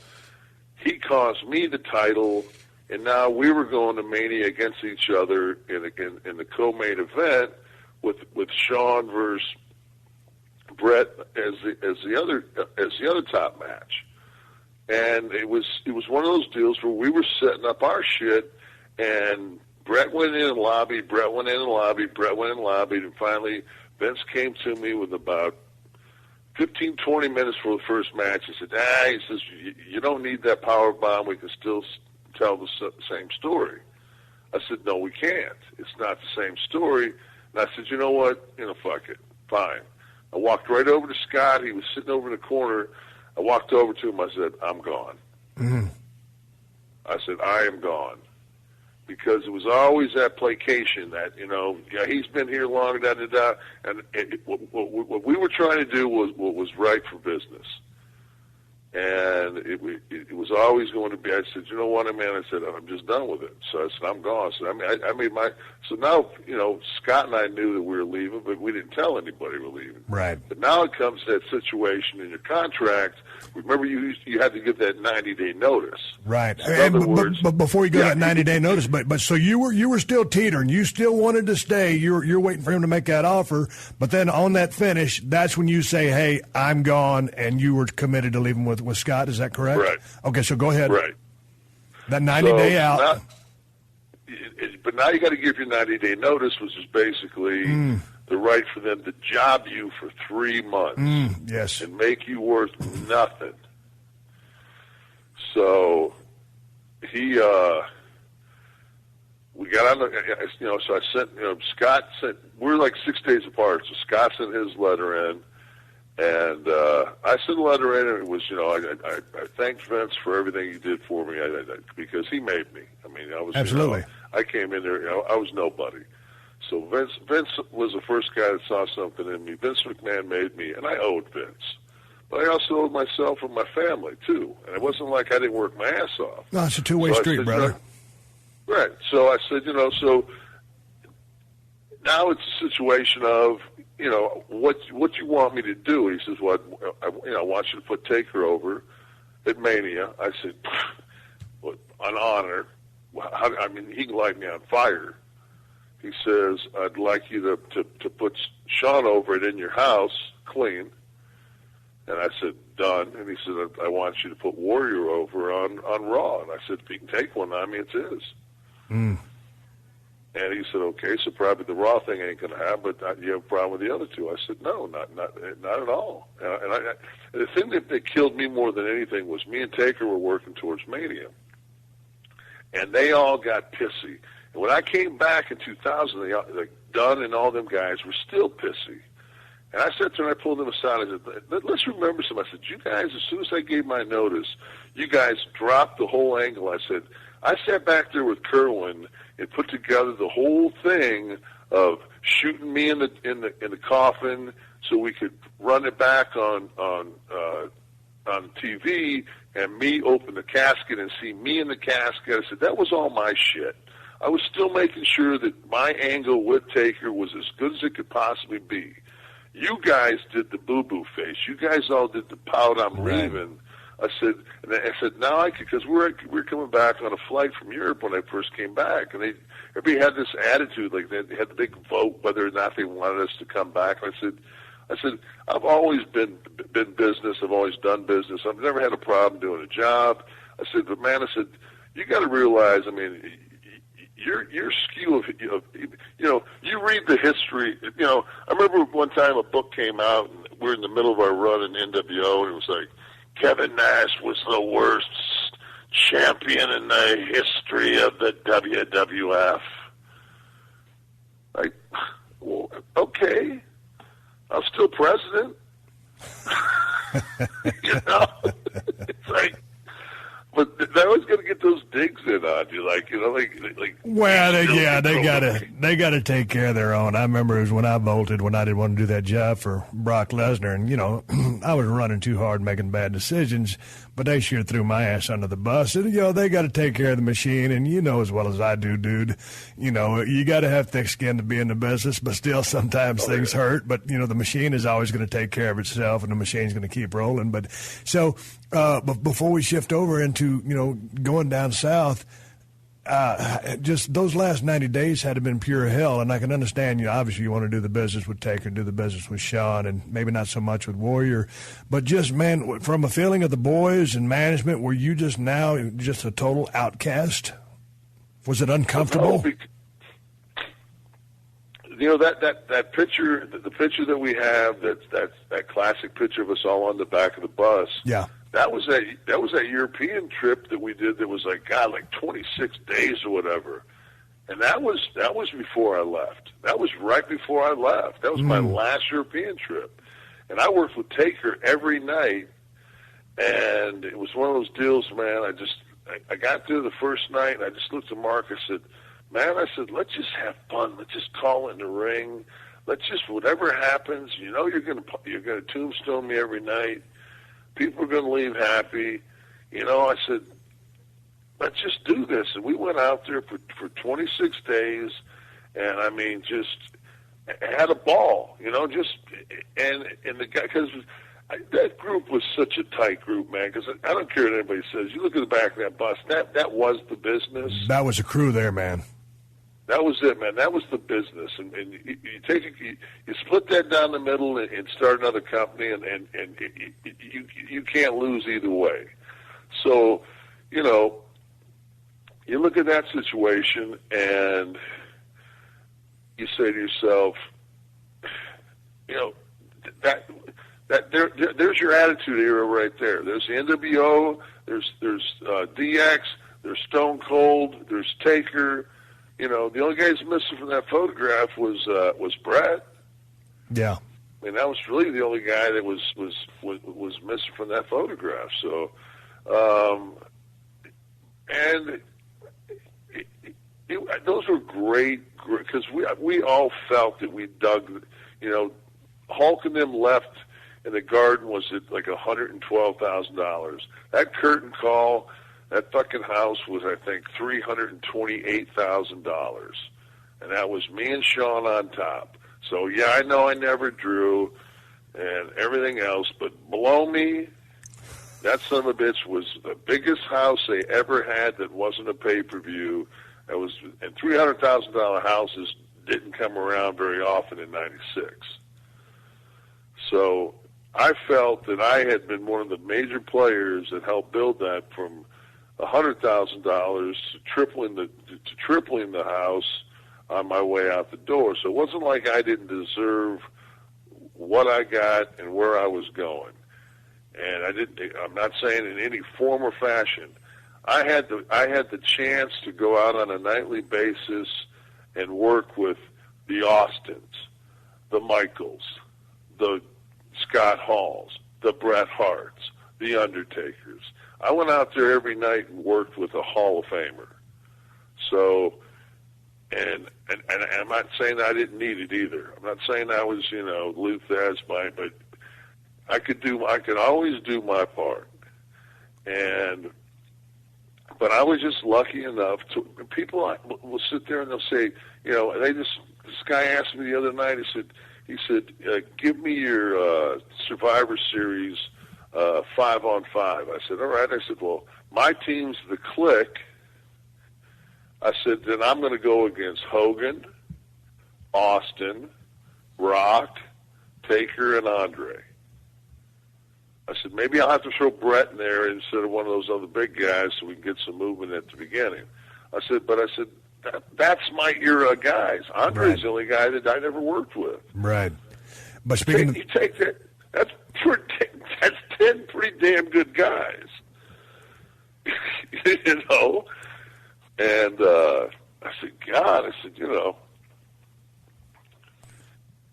he caused me the title, and now we were going to Mania against each other in the co-main event with Shawn versus Brett as the other top match, and it was one of those deals where we were setting up our shit, and Brett went in and lobbied, and finally Vince came to me with about 15, 20 minutes for the first match. He said, he says, you don't need that power bomb. We can still tell the same story. I said, no, we can't. It's not the same story. And I said, you know what? Fuck it. Fine. I walked right over to Scott. He was sitting over in the corner. I walked over to him. I said, I'm gone. Mm-hmm. I said, I am gone. Because it was always that placation that, he's been here long, da-da-da. And what we were trying to do was what was right for business. And it was always going to be, I said, you know what, man, I said, I'm just done with it. So I said, I'm gone. So I made so now, Scott and I knew that we were leaving, but we didn't tell anybody we're leaving. Right. But now it comes to that situation in your contract. Remember, you had to give that 90-day notice. Right. In other words, but before you go to that 90-day notice, but so you were still teetering. You still wanted to stay. You're waiting for him to make that offer. But then on that finish, that's when you say, hey, I'm gone, and you were committed to leaving with Scott. Is that correct? Right. Okay, so go ahead. Right. That 90-day out. But now you got to give your 90-day notice, which is basically the right for them to job you for 3 months. Yes. And make you worth nothing. So we got on so I sent, Scott sent, we're like 6 days apart, so Scott sent his letter in, and I sent a letter in, and it was, I thanked Vince for everything he did for me, because he made me. I mean, I was, absolutely. I came in there, I was nobody. So Vince was the first guy that saw something in me. Vince McMahon made me, and I owed Vince. But I also owed myself and my family, too. And it wasn't like I didn't work my ass off. No, it's a two-way street, brother. Right. So I said, so now it's a situation of, what you want me to do. He says, well, I want you to put Taker over at Mania. I said, well, an honor. He can light me on fire. He says, I'd like you to put Sean over it in your house, clean. And I said, done. And he said, I want you to put Warrior over on Raw. And I said, if he can take one on me, it's his. And he said, okay, so probably the Raw thing ain't going to happen, but you have a problem with the other two. I said, no, not at all. And the thing that killed me more than anything was me and Taker were working towards Mania. And they all got pissy. And when I came back in 2000, Dunn and all them guys were still pissy. And I said to them, I pulled them aside, I said, let's remember something. I said, you guys, as soon as I gave my notice, you guys dropped the whole angle. I said, I sat back there with Kerwin and put together the whole thing of shooting me in the coffin so we could run it back on TV, and me open the casket and see me in the casket. I said, that was all my shit. I was still making sure that my angle with Taker was as good as it could possibly be. You guys did the boo-boo face. You guys all did the pout, I'm leaving. I said, now I could, because we're coming back on a flight from Europe when I first came back, and everybody had this attitude, like they had the big vote whether or not they wanted us to come back. And I said, I've always been business. I've always done business. I've never had a problem doing a job. I said, but man, I said, you got to realize, I mean, your skew of you read the history. I remember one time a book came out, and we're in the middle of our run in NWO, and it was like, Kevin Nash was the worst champion in the history of the WWF. Like, well, okay, I'm still president. It's like, but they're always going to get those digs in on you, like. Well, they gotta take care of their own. I remember it was when I bolted, when I didn't want to do that job for Brock Lesnar, and I was running too hard, making bad decisions. But they sure threw my ass under the bus, and they got to take care of the machine. And as well as I do, dude, you got to have thick skin to be in the business. But still, sometimes things hurt. But the machine is always going to take care of itself, and the machine's going to keep rolling. But so, before we shift over into going down south. Just those last 90 days had to have been pure hell, and I can understand, obviously you want to do the business with Taker, do the business with Sean, and maybe not so much with Warrior, but just, man, from a feeling of the boys and management, were you just now just a total outcast? Was it uncomfortable? That picture, the picture that we have, that classic picture of us all on the back of the bus. Yeah. That was that European trip that we did that was like 26 days or whatever. And that was before I left. That was right before I left. That was my last European trip. And I worked with Taker every night, and it was one of those deals, man. I got there the first night, and I just looked at Mark. I said, let's just have fun. Let's just call it in the ring. Let's just, whatever happens, you're gonna tombstone me every night. People are going to leave happy. You know, I said, let's just do this. And we went out there for 26 days, and I mean, just had a ball, you know, and the guy, because that group was such a tight group, man, because I don't care what anybody says. You look at the back of that bus, that was the business. That was a crew there, man. That was it, man. That was the business. And you split that down the middle and start another company, and you can't lose either way. So, you know, you look at that situation and you say to yourself, you know, there's your attitude era right there. There's the NWO, there's DX, there's Stone Cold, there's Taker. You know, the only guy who's missing from that photograph was Brett. Yeah. I mean, that was really the only guy that was missing from that photograph. So, and those were great because we all felt that we dug. You know, Hulk and them left, and the garden was at like $112,000. That curtain call, that fucking house was, I think, $328,000, and that was me and Sean on top. So yeah, I know I never drew and everything else, but below me, that son of a bitch was the biggest house they ever had that wasn't a pay-per-view. That was, and $300,000 houses didn't come around very often in '96. So I felt that I had been one of the major players that helped build that from $100,000 to tripling the house on my way out the door. So it wasn't like I didn't deserve what I got and where I was going. And I'm not saying in any form or fashion. I had the chance to go out on a nightly basis and work with the Austins, the Michaels, the Scott Halls, the Bret Harts, the Undertakers. I went out there every night and worked with a Hall of Famer. So, and I'm not saying I didn't need it either. I'm not saying I was, you know, Luther but I could always do my part. But I was just lucky enough to, people will sit there and they'll say, you know, this guy asked me the other night, he said, give me your Survivor Series 5-on-5. I said, all right. I said, well, my team's the Click. I said, then I'm going to go against Hogan, Austin, Rock, Taker, and Andre. I said, maybe I'll have to throw Brett in there instead of one of those other big guys so we can get some movement at the beginning. I said, that's my era of guys. Andre's right. The only guy that I never worked with. Right. But speaking you take that, that's 10 pretty damn good guys. You know? And I said, God, you know,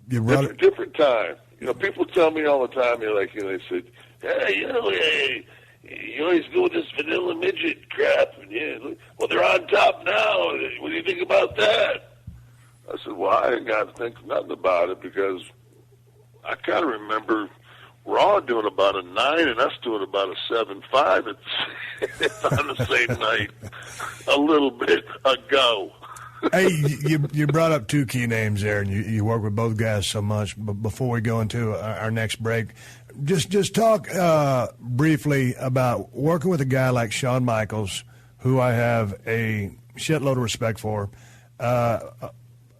different time. You know, people tell me all the time, they said, hey, you always go with this vanilla midget crap. And, well, they're on top now. What do you think about that? I said, well, I ain't got to think nothing about it because I kind of remember Raw doing about a 9 and us doing about a 7.5 on the same night a little bit ago. Hey, you brought up two key names there, and you work with both guys so much. But before we go into our next break, just talk briefly about working with a guy like Shawn Michaels, who I have a shitload of respect for,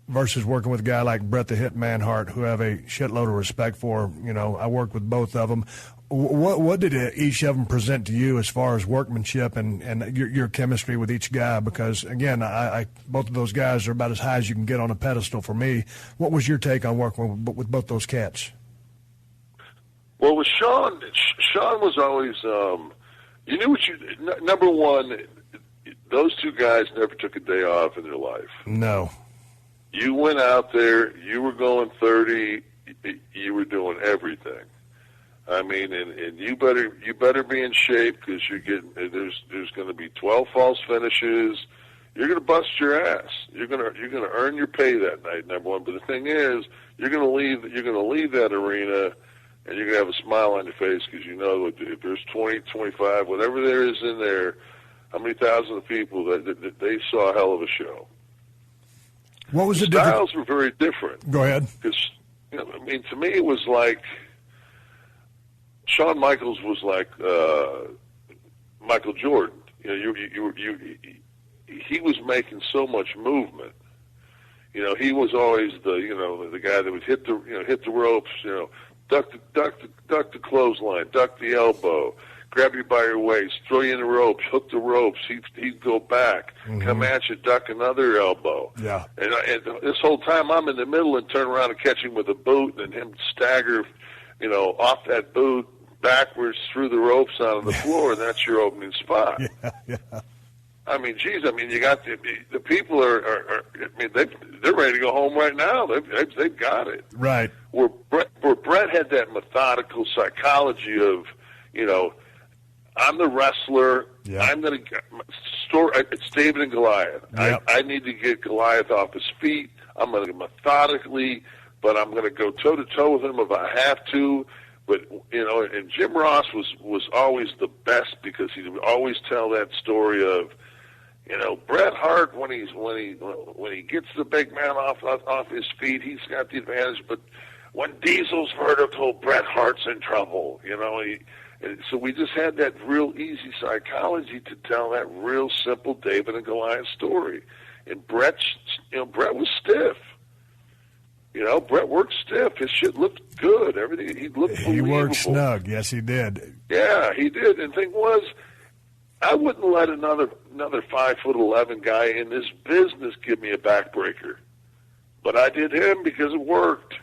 versus working with a guy like Bret the Hitman Hart, who I have a shitload of respect for. You know, I worked with both of them. What did each of them present to you as far as workmanship and your chemistry with each guy? Because, again, I both of those guys are about as high as you can get on a pedestal for me. What was your take on working with both those cats? Well, with Shawn was always, you knew what you, number one, those two guys never took a day off in their life. No. You went out there, you were going 30, you were doing everything. I mean, and you better be in shape because you're getting there's going to be 12 false finishes. You're going to bust your ass. You're going to earn your pay that night, number one. But the thing is, you're going to leave that arena and you're going to have a smile on your face because you know if there's 20, 25, whatever there is in there, how many thousands of people that they saw a hell of a show. What was the styles were very different. Go ahead. Because, to me, it was like Shawn Michaels was like Michael Jordan. He was making so much movement. He was always the guy that would hit the ropes. Duck the clothesline, duck the elbow, grab you by your waist, throw you in the ropes, hook the ropes. He'd go back, come at you, duck another elbow. Yeah. And this whole time I'm in the middle and turn around and catch him with a boot and him stagger, off that boot backwards through the ropes onto the floor, and that's your opening spot. Yeah. I mean, geez, you got the people are they're ready to go home right now. They've got it. Right. Where Brett had that methodical psychology of, I'm the wrestler. Yeah. I'm going to it's David and Goliath. Yep. I need to get Goliath off his feet. I'm going to methodically, but I'm going to go toe to toe with him if I have to. But and Jim Ross was always the best because he would always tell that story of, Bret Hart when he gets the big man off his feet, he's got the advantage. But when Diesel's vertical, Bret Hart's in trouble. And so we just had that real easy psychology to tell that real simple David and Goliath story. And Bret was stiff. Bret worked stiff. His shit looked good. Everything he looked believable. He worked snug. Yes, he did. Yeah, he did. And the thing was, I wouldn't let another 5'11" guy in this business give me a backbreaker, but I did him because it worked.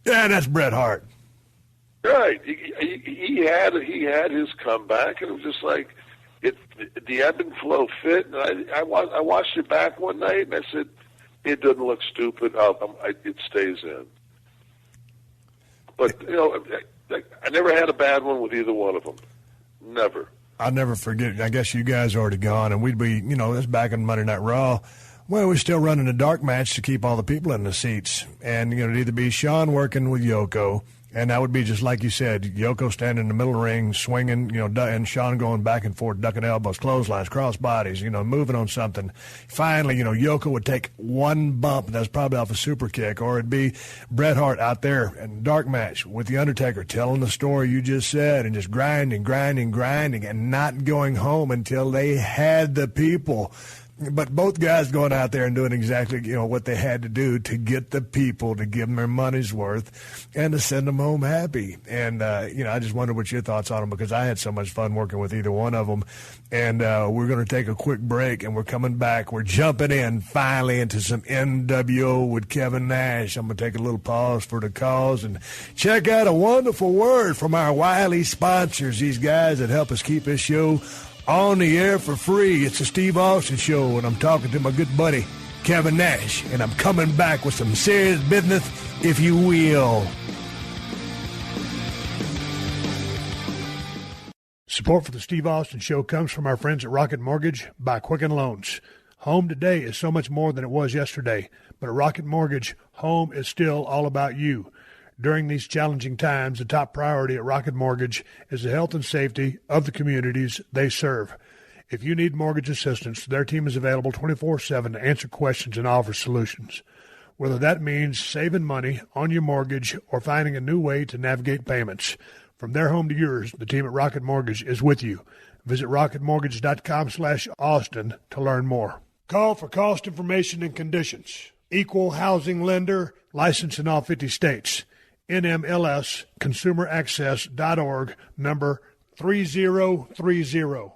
Yeah, that's Bret Hart. Right. He had his comeback, and it was just like the ebb and flow fit. And I watched it back one night, and I said, it doesn't look stupid. It stays in. But I never had a bad one with either one of them. Never. I'll never forget. I guess you guys are already gone, and we'd be, that's back in Monday Night Raw. Well, we're still running a dark match to keep all the people in the seats, and it'd either be Shawn working with Yoko. And that would be just like you said, Yoko standing in the middle of the ring, swinging, and Shawn going back and forth, ducking elbows, clotheslines, cross bodies, moving on something. Finally, Yoko would take one bump, and that's probably off a super kick, or it'd be Bret Hart out there in dark match with The Undertaker telling the story you just said and just grinding, and not going home until they had the people. But both guys going out there and doing exactly, what they had to do to get the people, to give them their money's worth, and to send them home happy. And, I just wonder what your thoughts on them, because I had so much fun working with either one of them. And we're going to take a quick break, and we're coming back. We're jumping in finally into some NWO with Kevin Nash. I'm going to take a little pause for the cause and check out a wonderful word from our wily sponsors, these guys that help us keep this show on the air for free. It's the Steve Austin Show, and I'm talking to my good buddy, Kevin Nash, and I'm coming back with some serious business, if you will. Support for the Steve Austin Show comes from our friends at Rocket Mortgage by Quicken Loans. Home today is so much more than it was yesterday, but at Rocket Mortgage, home is still all about you. During these challenging times, the top priority at Rocket Mortgage is the health and safety of the communities they serve. If you need mortgage assistance, their team is available 24/7 to answer questions and offer solutions. Whether that means saving money on your mortgage or finding a new way to navigate payments. From their home to yours, the team at Rocket Mortgage is with you. Visit rocketmortgage.com/Austin to learn more. Call for cost information and conditions. Equal housing lender, licensed in all 50 states. NMLS, consumeraccess.org, number 3030.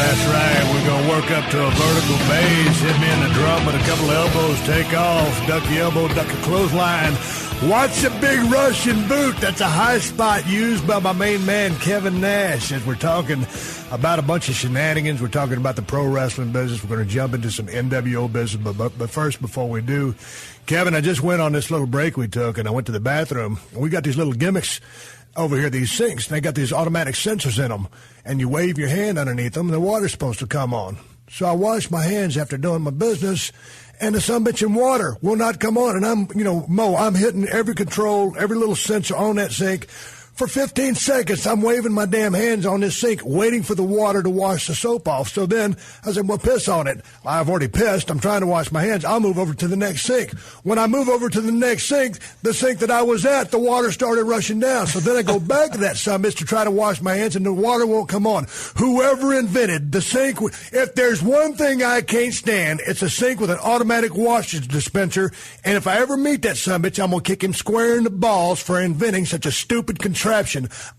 That's right. We're going to work up to a vertical base, hit me in the drum with a couple of elbows, take off, duck the elbow, duck a clothesline. Watch the big Russian boot. That's a high spot used by my main man, Kevin Nash. As we're talking about a bunch of shenanigans, we're talking about the pro wrestling business. We're going to jump into some NWO business. But first, before we do, Kevin, I just went on this little break we took, and I went to the bathroom. And we got these little gimmicks over here, these sinks. They got these automatic sensors in them, and you wave your hand underneath them, and the water's supposed to come on. So I wash my hands after doing my business, and the sumbitch in water will not come on. And I'm hitting every control, every little sensor on that sink. For 15 seconds, I'm waving my damn hands on this sink, waiting for the water to wash the soap off. So then I said, well, piss on it. I've already pissed. I'm trying to wash my hands. I'll move over to the next sink. When I move over to the next sink, the sink that I was at, the water started rushing down. So then I go back to that summit to try to wash my hands, and the water won't come on. Whoever invented the sink, if there's one thing I can't stand, it's a sink with an automatic wash dispenser. And if I ever meet that summit, I'm going to kick him square in the balls for inventing such a stupid contraption.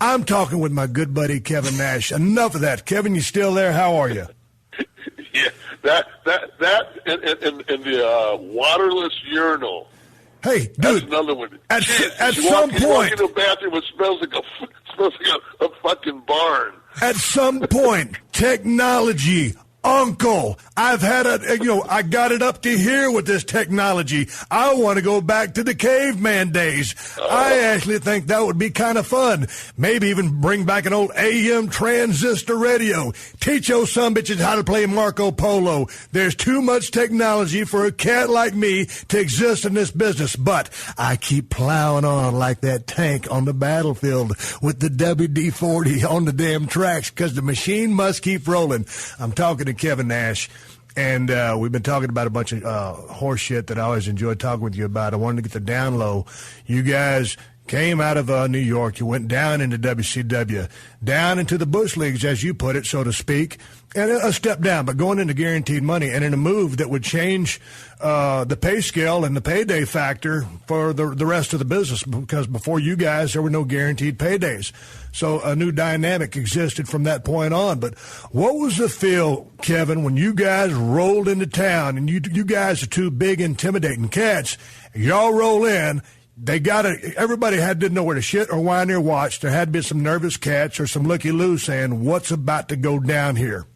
I'm talking with my good buddy Kevin Nash. Enough of that. Kevin, you still there? How are you? Yeah, that in the waterless urinal. Hey, dude. That's another one. At some you walk point, into a bathroom, it smells like a fucking barn. At some point, technology. Uncle, I've had I got it up to here with this technology. I want to go back to the caveman days. I actually think that would be kind of fun. Maybe even bring back an old AM transistor radio. Teach those sumbitches how to play Marco Polo. There's too much technology for a cat like me to exist in this business. But I keep plowing on like that tank on the battlefield with the WD-40 on the damn tracks because the machine must keep rolling. I'm talking to Kevin Nash, and we've been talking about a bunch of horse shit that I always enjoy talking with you about. I wanted to get the down low. You guys came out of New York. You went down into WCW, down into the Bush Leagues, as you put it, so to speak, and a step down, but going into guaranteed money and in a move that would change the pay scale and the payday factor for the rest of the business, because before you guys, there were no guaranteed paydays. So a new dynamic existed from that point on. But what was the feel, Kevin, when you guys rolled into town, and you guys are two big, intimidating cats, y'all roll in, everybody didn't know where to shit or whine or watch. There had to be some nervous cats or some looky-loos saying, what's about to go down here?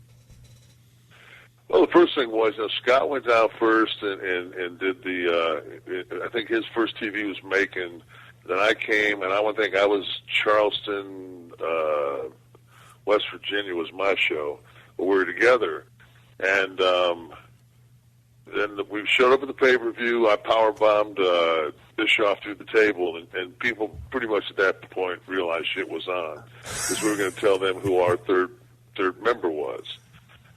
Well, the first thing was, Scott went down first and did I think his first TV was Macon. Then I came, and I was Charleston, West Virginia was my show. But we were together. And then we showed up at the pay-per-view. I power-bombed Bischoff through the table, and people pretty much at that point realized shit was on, because we were going to tell them who our third member was.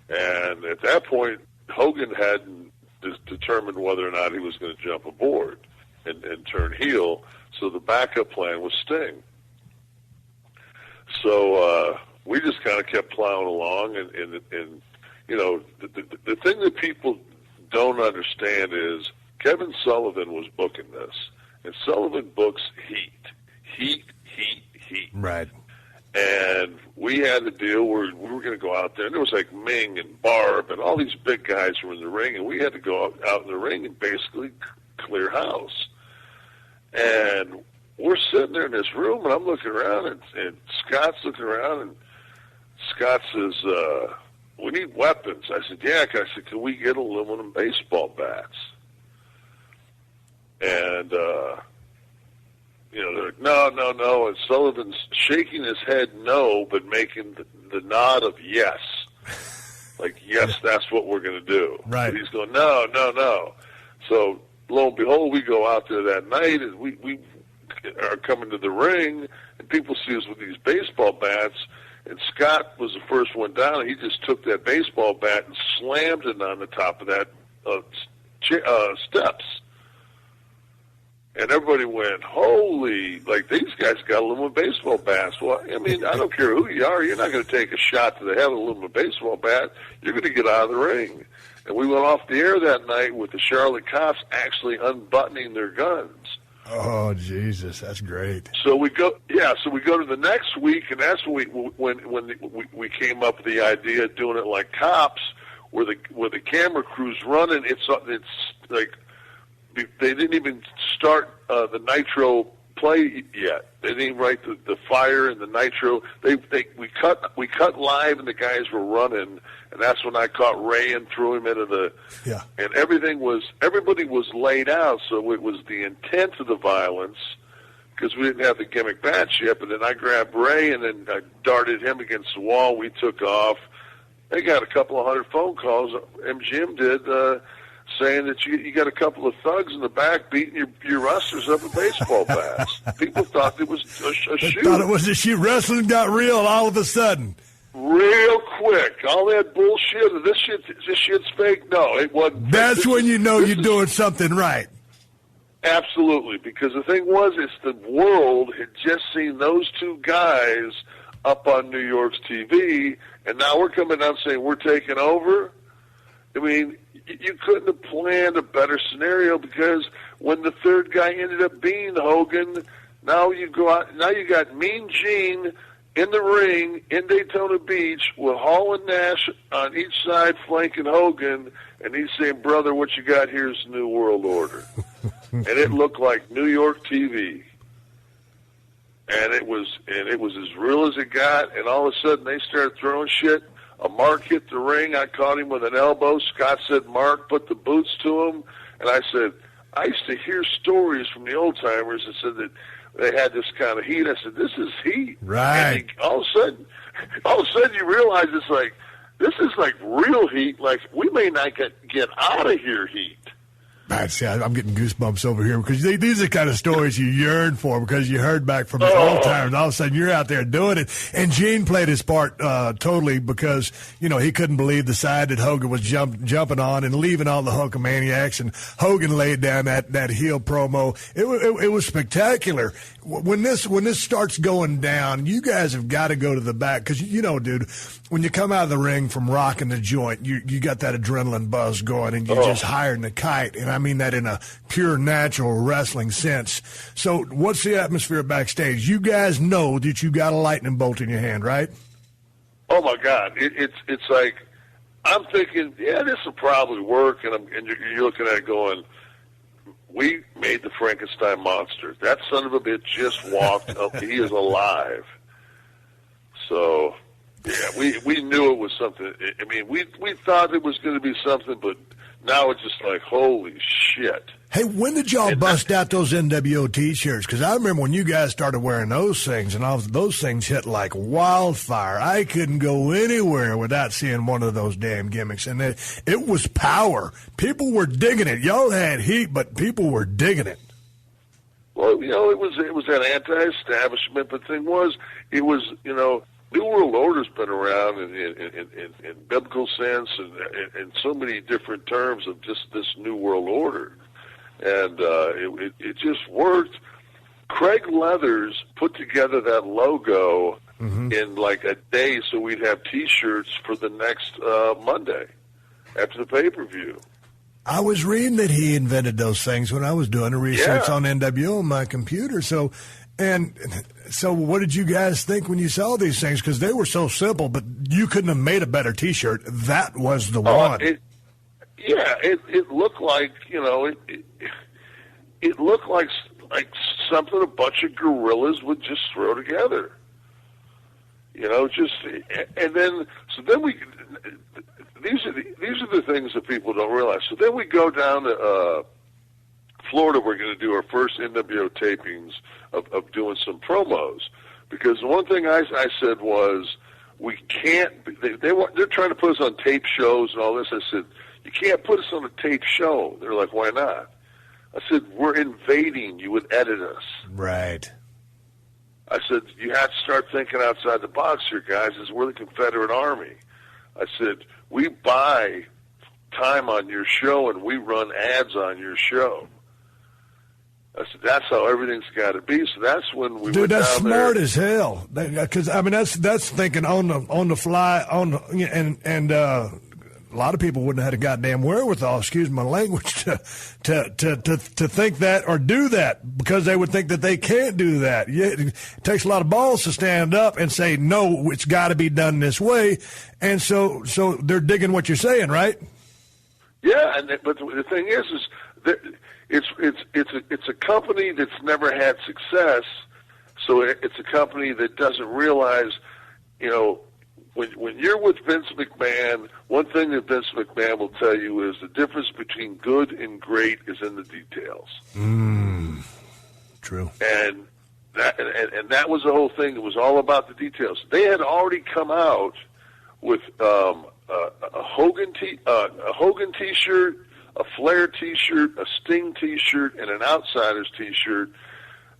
And at that point, Hogan hadn't determined whether or not he was going to jump aboard and turn heel, so the backup plan was Sting. So we just kind of kept plowing along, and the thing that people don't understand is Kevin Sullivan was booking this, and Sullivan books heat. Right. And we had a deal where we were going to go out there, and there was like Ming and Barb and all these big guys were in the ring, and we had to go out in the ring and basically clear house. And we're sitting there in this room, and I'm looking around, and Scott's looking around, and Scott says, we need weapons. I said, yeah. I said, can we get aluminum baseball bats? And, they're like, no. And Sullivan's shaking his head no, but making the nod of yes. Like, yes, that's what we're going to do. Right. And he's going, no. So, lo and behold, we go out there that night, and we are coming to the ring, and people see us with these baseball bats, and Scott was the first one down, and he just took that baseball bat and slammed it on the top of that steps. And everybody went, holy, like, these guys got aluminum baseball bats. Well, I mean, I don't care who you are. You're not going to take a shot to the head with an aluminum baseball bat. You're going to get out of the ring. And we went off the air that night with the Charlotte cops actually unbuttoning their guns. Oh, Jesus, that's great. So we go to the next week, and that's when we came up with the idea of doing it like cops, where the camera crew's running. It's like they didn't even start the nitro play yet. They didn't even write the fire and the nitro. We cut live, and the guys were running, and that's when I caught Ray and threw him into the and everybody was laid out, so it was the intent of the violence because we didn't have the gimmick match yet. But then I grabbed Ray, and then I darted him against the wall. We took off. They got a couple of hundred phone calls, MGM did, saying that you got a couple of thugs in the back beating your wrestlers up with baseball bats. People thought it was a shoot. Thought it was a shoot. Wrestling got real all of a sudden. Real quick. All that bullshit, this shit's fake. No, it wasn't. That's when you know you're doing something right. Absolutely, because the thing was, the world had just seen those two guys up on New York's TV, and now we're coming out saying we're taking over. I mean, you couldn't have planned a better scenario, because when the third guy ended up being Hogan, now you got Mean Gene in the ring in Daytona Beach with Hall and Nash on each side flanking Hogan, and he's saying, "Brother, what you got here is the New World Order." And it looked like New York TV. And it was as real as it got, and all of a sudden they started throwing shit. A Mark hit the ring. I caught him with an elbow. Scott said, "Mark, put the boots to him." And I said, I used to hear stories from the old timers that said that they had this kind of heat. I said, "This is heat." Right. And all of a sudden you realize it's like, this is like real heat. Like, we may not get out of here heat. See, I'm getting goosebumps over here, because these are the kind of stories you yearn for, because you heard back from his old timers. All of a sudden, you're out there doing it. And Gene played his part totally, because, he couldn't believe the side that Hogan was jumping on and leaving all the Hulkamaniacs. And Hogan laid down that heel promo. It was spectacular. When this starts going down, you guys have got to go to the back, because, dude, when you come out of the ring from rocking the joint, you got that adrenaline buzz going, and you're just higher than a kite. And I mean that in a pure, natural wrestling sense. So what's the atmosphere backstage? You guys know that you got a lightning bolt in your hand, right? Oh, my God. It's like, I'm thinking, yeah, this will probably work, and you're looking at it going, we made the Frankenstein monster. That son of a bitch just walked up. He is alive. So, yeah, we knew it was something. I mean, we thought it was going to be something, but now it's just like, holy shit. Hey, when did y'all bust out those NWO T-shirts? Because I remember when you guys started wearing those things, and those things hit like wildfire. I couldn't go anywhere without seeing one of those damn gimmicks, and it was power. People were digging it. Y'all had heat, but people were digging it. Well, it was that anti-establishment, but the thing was, it was, New World Order's been around in biblical sense and so many different terms of just this New World Order. And it just worked. Craig Leathers put together that logo in like a day, so we'd have T-shirts for the next Monday after the pay-per-view. I was reading that he invented those things when I was doing the research on NWO on my computer. So what did you guys think when you saw these things? Because they were so simple, but you couldn't have made a better T-shirt. That was the one. It looked like, it looked like something a bunch of gorillas would just throw together. And then these are the things that people don't realize. So then we go down to Florida. We're going to do our first NWO tapings of doing some promos, because the one thing I said was, we can't. They're trying to put us on tape shows and all this. I said, you can't put us on a tape show. They're like, why not? I said, we're invading. You would edit us. Right. I said, you have to start thinking outside the box here, guys, as we're the Confederate Army. I said, we buy time on your show and we run ads on your show. I said, that's how everything's got to be. So that's when we went down there. Dude, that's smart as hell. Because I mean, that's thinking on the fly, and a lot of people wouldn't have had a goddamn wherewithal, excuse my language, to think that or do that, because they would think that they can't do that. It takes a lot of balls to stand up and say, no, it's got to be done this way. And so they're digging what you're saying, right? Yeah, but the thing is that it's a company that's never had success, so it's a company that doesn't realize, when you're with Vince McMahon, one thing that Vince McMahon will tell you is the difference between good and great is in the details. True. And that was the whole thing. It was all about the details. They had already come out with a Hogan T-shirt, a Flair T-shirt, a Sting T-shirt, and an Outsiders T-shirt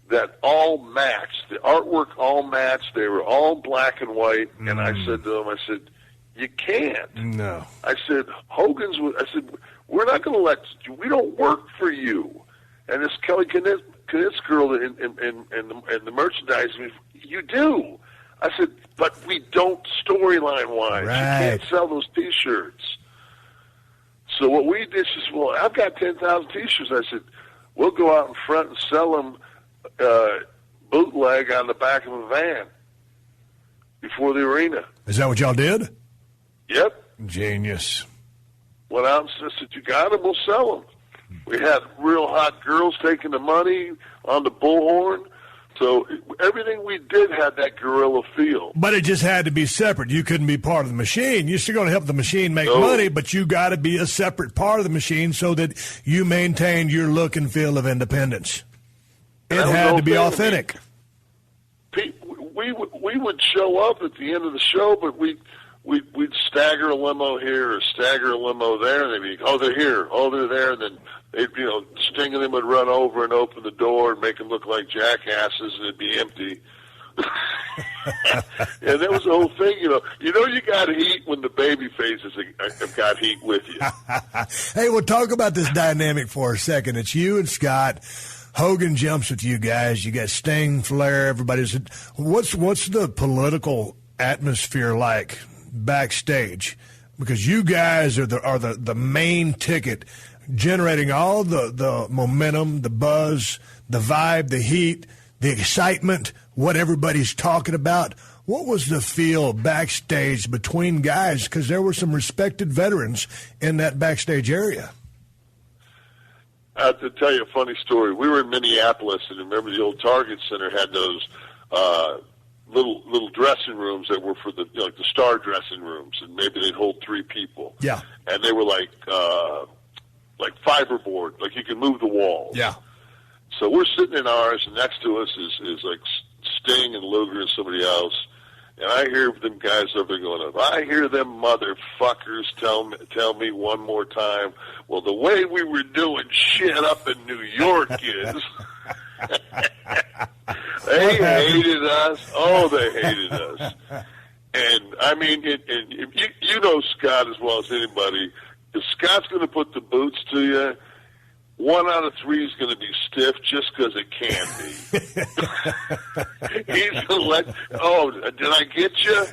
that all matched. The artwork all matched. They were all black and white. And I said to them, I said, you can't. No. I said, I said, we're not going to let you. We don't work for you. And this Kelly Knitt's girl in the merchandising, you do. I said, but we don't storyline-wise. Right. You can't sell those T-shirts. So what we did is, well, I've got 10,000 T-shirts. I said, we'll go out in front and sell them bootleg on the back of a van before the arena. Is that what y'all did? Yep. Genius. Went out and said, you got them, we'll sell them. We had real hot girls taking the money on the bullhorn. So everything we did had that guerrilla feel. But it just had to be separate. You couldn't be part of the machine. You're still going to help the machine make money, but you got to be a separate part of the machine so that you maintain your look and feel of independence. It had to be authentic. We would show up at the end of the show, but we'd stagger a limo here or stagger a limo there, and they'd be, oh, they're here, oh, they're there, and then Sting and them would run over and open the door and make them look like jackasses, and it'd be empty. And that was the whole thing, you got heat when the baby faces have got heat with you. Hey, we'll talk about this dynamic for a second. It's you and Scott. Hogan jumps with you guys. You got Sting, Flair, everybody's. What's the political atmosphere like backstage? Because you guys are the main ticket, generating all the momentum, the buzz, the vibe, the heat, the excitement, what everybody's talking about. What was the feel backstage between guys? Because there were some respected veterans in that backstage area. I have to tell you a funny story. We were in Minneapolis, and remember the old Target Center had those little dressing rooms that were for the star dressing rooms, and maybe they'd hold 3 people. Yeah. And they were like fiberboard, like you can move the walls. Yeah. So we're sitting in ours, and next to us is like Sting and Luger and somebody else. And I hear them guys over there going up. I hear them motherfuckers tell me one more time, well, the way we were doing shit up in New York is... They hated us. Oh, they hated us. And, I mean, you know Scott as well as anybody. If Scott's going to put the boots to you, 1 out of 3 is going to be stiff just because it can be. He's going to let, did I get you?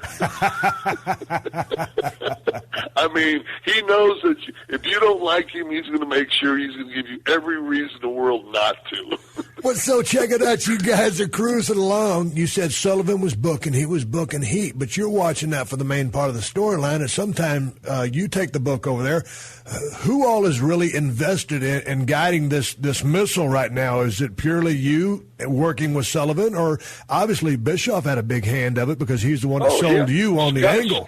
I mean, he knows that if you don't like him, he's going to make sure he's going to give you every reason in the world not to. Well, so check it out. You guys are cruising along. You said Sullivan was booking. He was booking heat, but you're watching that for the main part of the storyline, and sometime you take the book over there. Who all is really invested in guiding this missile right now? Is it purely you working with Sullivan, or obviously Bischoff had a big hand of it because he's the one that sold you on the angle?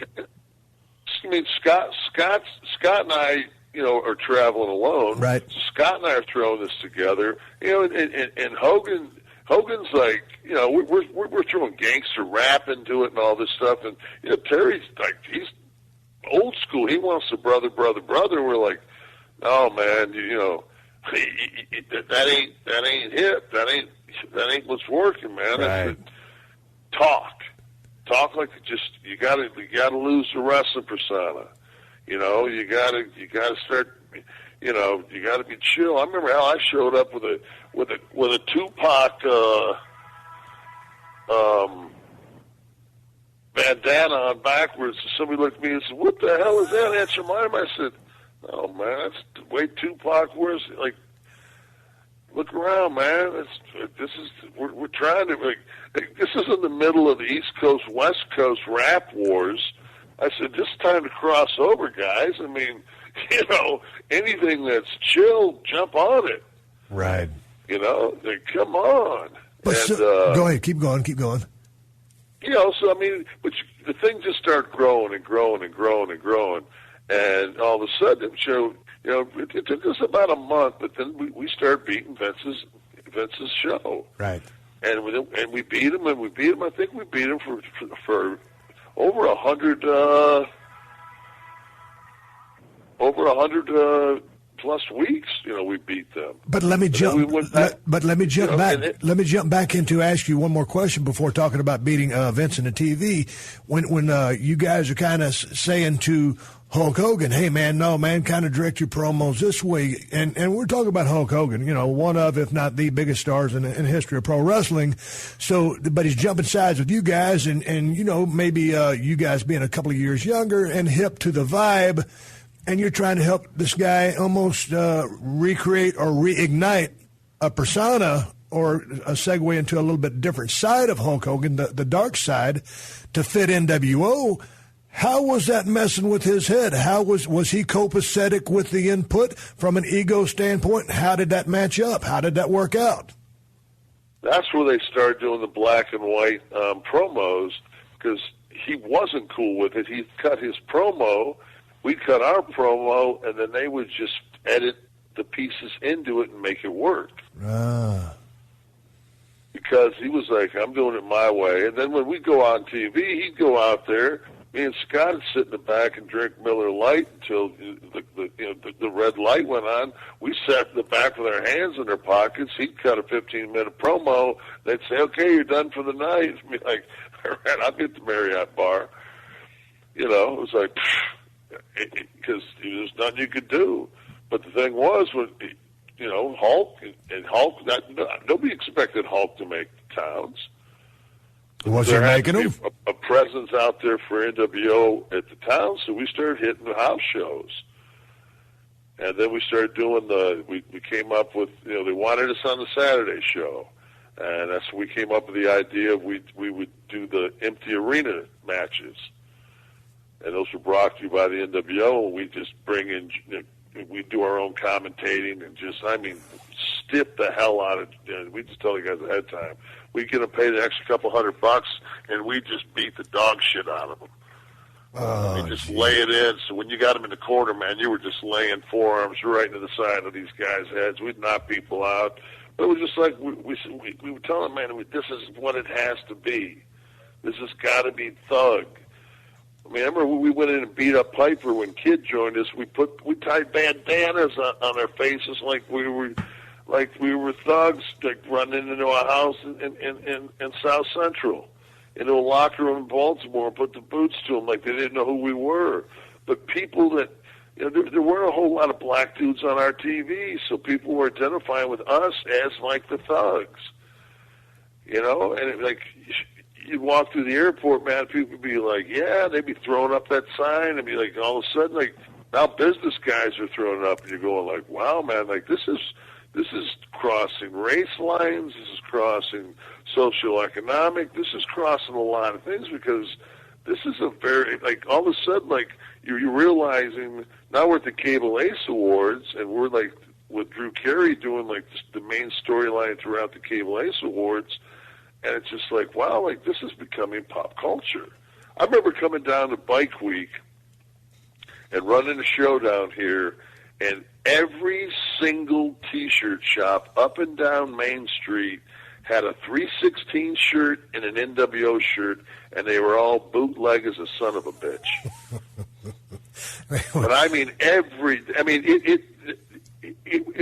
I mean, Scott and I, are traveling alone. Right. Scott and I are throwing this together. And Hogan's like, we're throwing gangster rap into it and all this stuff. And Terry's like, he's old school. He wants the brother. We're like, no, man, that ain't hip. That ain't what's working, man. Right. Talk like you gotta lose the wrestling persona. You gotta start. You gotta be chill. I remember how I showed up with a Tupac bandana on backwards. Somebody looked at me and said, "What the hell is that?" Answer mine. I said, "Oh man, that's the way Tupac wears." Like, look around, man. We're trying to this is in the middle of the East Coast West Coast rap wars. I said, "This time to cross over, guys. I mean, anything that's chill, jump on it." Right. Come on. But go ahead, keep going. So I mean, but the thing just started growing and growing and growing and growing, and all of a sudden, it took us about a month, but then we started beating Vince's show. Right. and we beat them, and we beat them. I think we beat them for over 100 plus weeks. We beat them. But let me jump. Let me jump back. Let me jump back into ask you one more question before talking about beating Vince in the TV. When you guys are kind of saying to Hulk Hogan, hey man, no man, kind of direct your promos this way, and we're talking about Hulk Hogan, one of, if not the biggest stars in the history of pro wrestling. So, but he's jumping sides with you guys, and maybe you guys being a couple of years younger and hip to the vibe. And you're trying to help this guy almost recreate or reignite a persona or a segue into a little bit different side of Hulk Hogan, the dark side, to fit NWO. How was that messing with his head? How was he copacetic with the input from an ego standpoint? How did that match up? How did that work out? That's where they started doing the black and white promos, because he wasn't cool with it. He cut his promo. We cut our promo, and then they would just edit the pieces into it and make it work. Because he was like, I'm doing it my way. And then when we go on TV, he'd go out there. Me and Scott would sit in the back and drink Miller Lite until the red light went on. We sat in the back with our hands in our pockets. He'd cut a 15-minute promo. They'd say, okay, you're done for the night. I'd be like, all right, I'll get the Marriott bar. It was like, because there's nothing you could do. But the thing was, Hulk and Hulk, nobody expected Hulk to make towns. Was he making them? A presence out there for NWO at the town, so we started hitting the house shows. And then we started doing we came up with, they wanted us on the Saturday show. And that's when we came up with the idea of we would do the empty arena matches. And those were brought to you by the NWO, and we just bring in, we do our own commentating and stiff the hell out of it. We just tell the guys ahead of time. We get them paid an extra couple $100, and we just beat the dog shit out of them. Just lay it in. So when you got them in the corner, man, you were just laying forearms right into the side of these guys' heads. We'd knock people out. But it was just like we would tell them, man, this is what it has to be. This has got to be thug. I remember when we went in and beat up Piper when Kid joined us. We tied bandanas on our faces like we were thugs, like running into a house in South Central, into a locker room in Baltimore, and put the boots to them like they didn't know who we were. But people that there weren't a whole lot of black dudes on our TV, so people were identifying with us as like the thugs, and you'd walk through the airport, man, people would be like, yeah, they'd be throwing up that sign, and be like, all of a sudden, like, now business guys are throwing it up, and you're going like, wow, man, like, this is crossing race lines, this is crossing socioeconomic, this is crossing a lot of things, because this is a very, like, all of a sudden, like, you're realizing, now we're at the Cable Ace Awards, and we're, like, with Drew Carey doing, like, the main storyline throughout the Cable Ace Awards. And it's just like, wow, like this is becoming pop culture. I remember coming down to Bike Week and running a show down here, and every single T-shirt shop up and down Main Street had a 316 shirt and an NWO shirt, and they were all bootleg as a son of a bitch. But I mean, it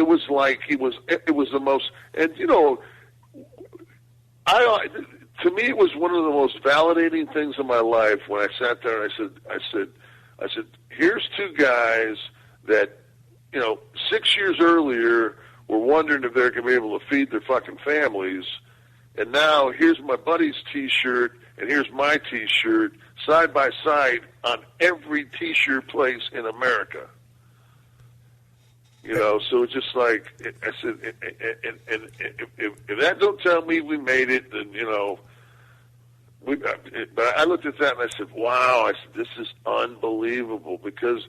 was like it was the most, and to me, it was one of the most validating things in my life when I sat there and I said, here's two guys that, 6 years earlier were wondering if they're going to be able to feed their fucking families, and now here's my buddy's T-shirt and here's my T-shirt side by side on every T-shirt place in America. So it's just like, I said, and if that don't tell me we made it, then, but I looked at that and I said, wow, I said, this is unbelievable, because,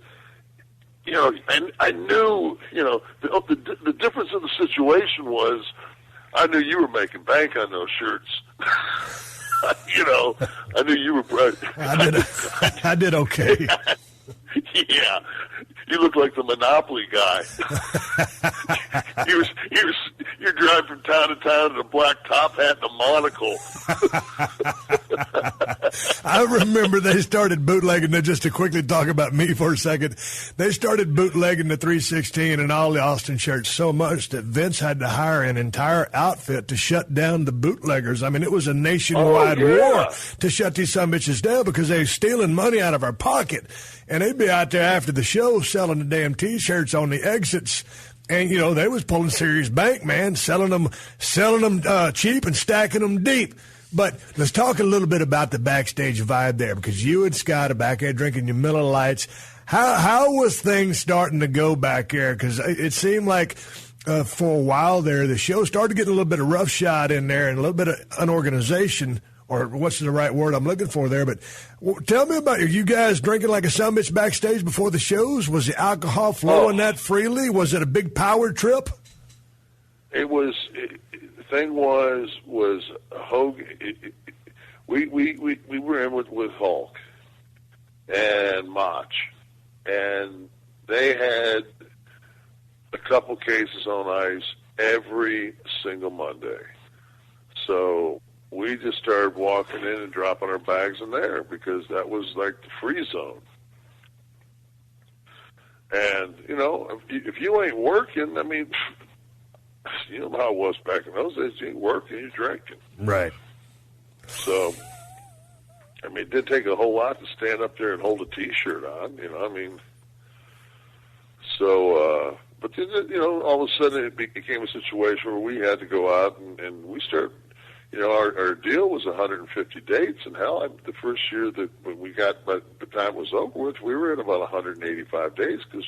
and I knew, the difference in the situation was, I knew you were making bank on those shirts. I knew you were. I did okay. Yeah. You look like the Monopoly guy. You're drive from town to town in a black top hat and a monocle. I remember they started bootlegging. Just to quickly talk about me for a second, they started bootlegging the 316 and all the Austin shirts so much that Vince had to hire an entire outfit to shut down the bootleggers. I mean, it was a nationwide war to shut these sumbitches down because they were stealing money out of our pocket. And they'd be out there after the show selling the damn T-shirts on the exits. And, you know, they was pulling serious bank, man, selling them cheap and stacking them deep. But let's talk a little bit about the backstage vibe there, because you and Scott are back there drinking your Miller Lights. How was things starting to go back there? Because it seemed like for a while there, the show started getting a little bit of roughshod in there and a little bit of unorganization, or what's the right word I'm looking for there. But tell me about you guys drinking like a sumbitch backstage before the shows. Was the alcohol flowing that freely? Was it a big power trip? It was. The thing was Hogan. We were in with Hulk and Mach, and they had a couple cases on ice every single Monday. So we just started walking in and dropping our bags in there because that was like the free zone. And, you know, if you ain't working, I mean, you know how it was back in those days. You ain't working, you're drinking. Right. So, I mean, it did take a whole lot to stand up there and hold a T-shirt on, you know, I mean. So, but then, you know, all of a sudden it became a situation where we had to go out and we started. You know, our deal was 150 dates, and hell, the first year that when we got, by the time it was over with, we were at about 185 days because,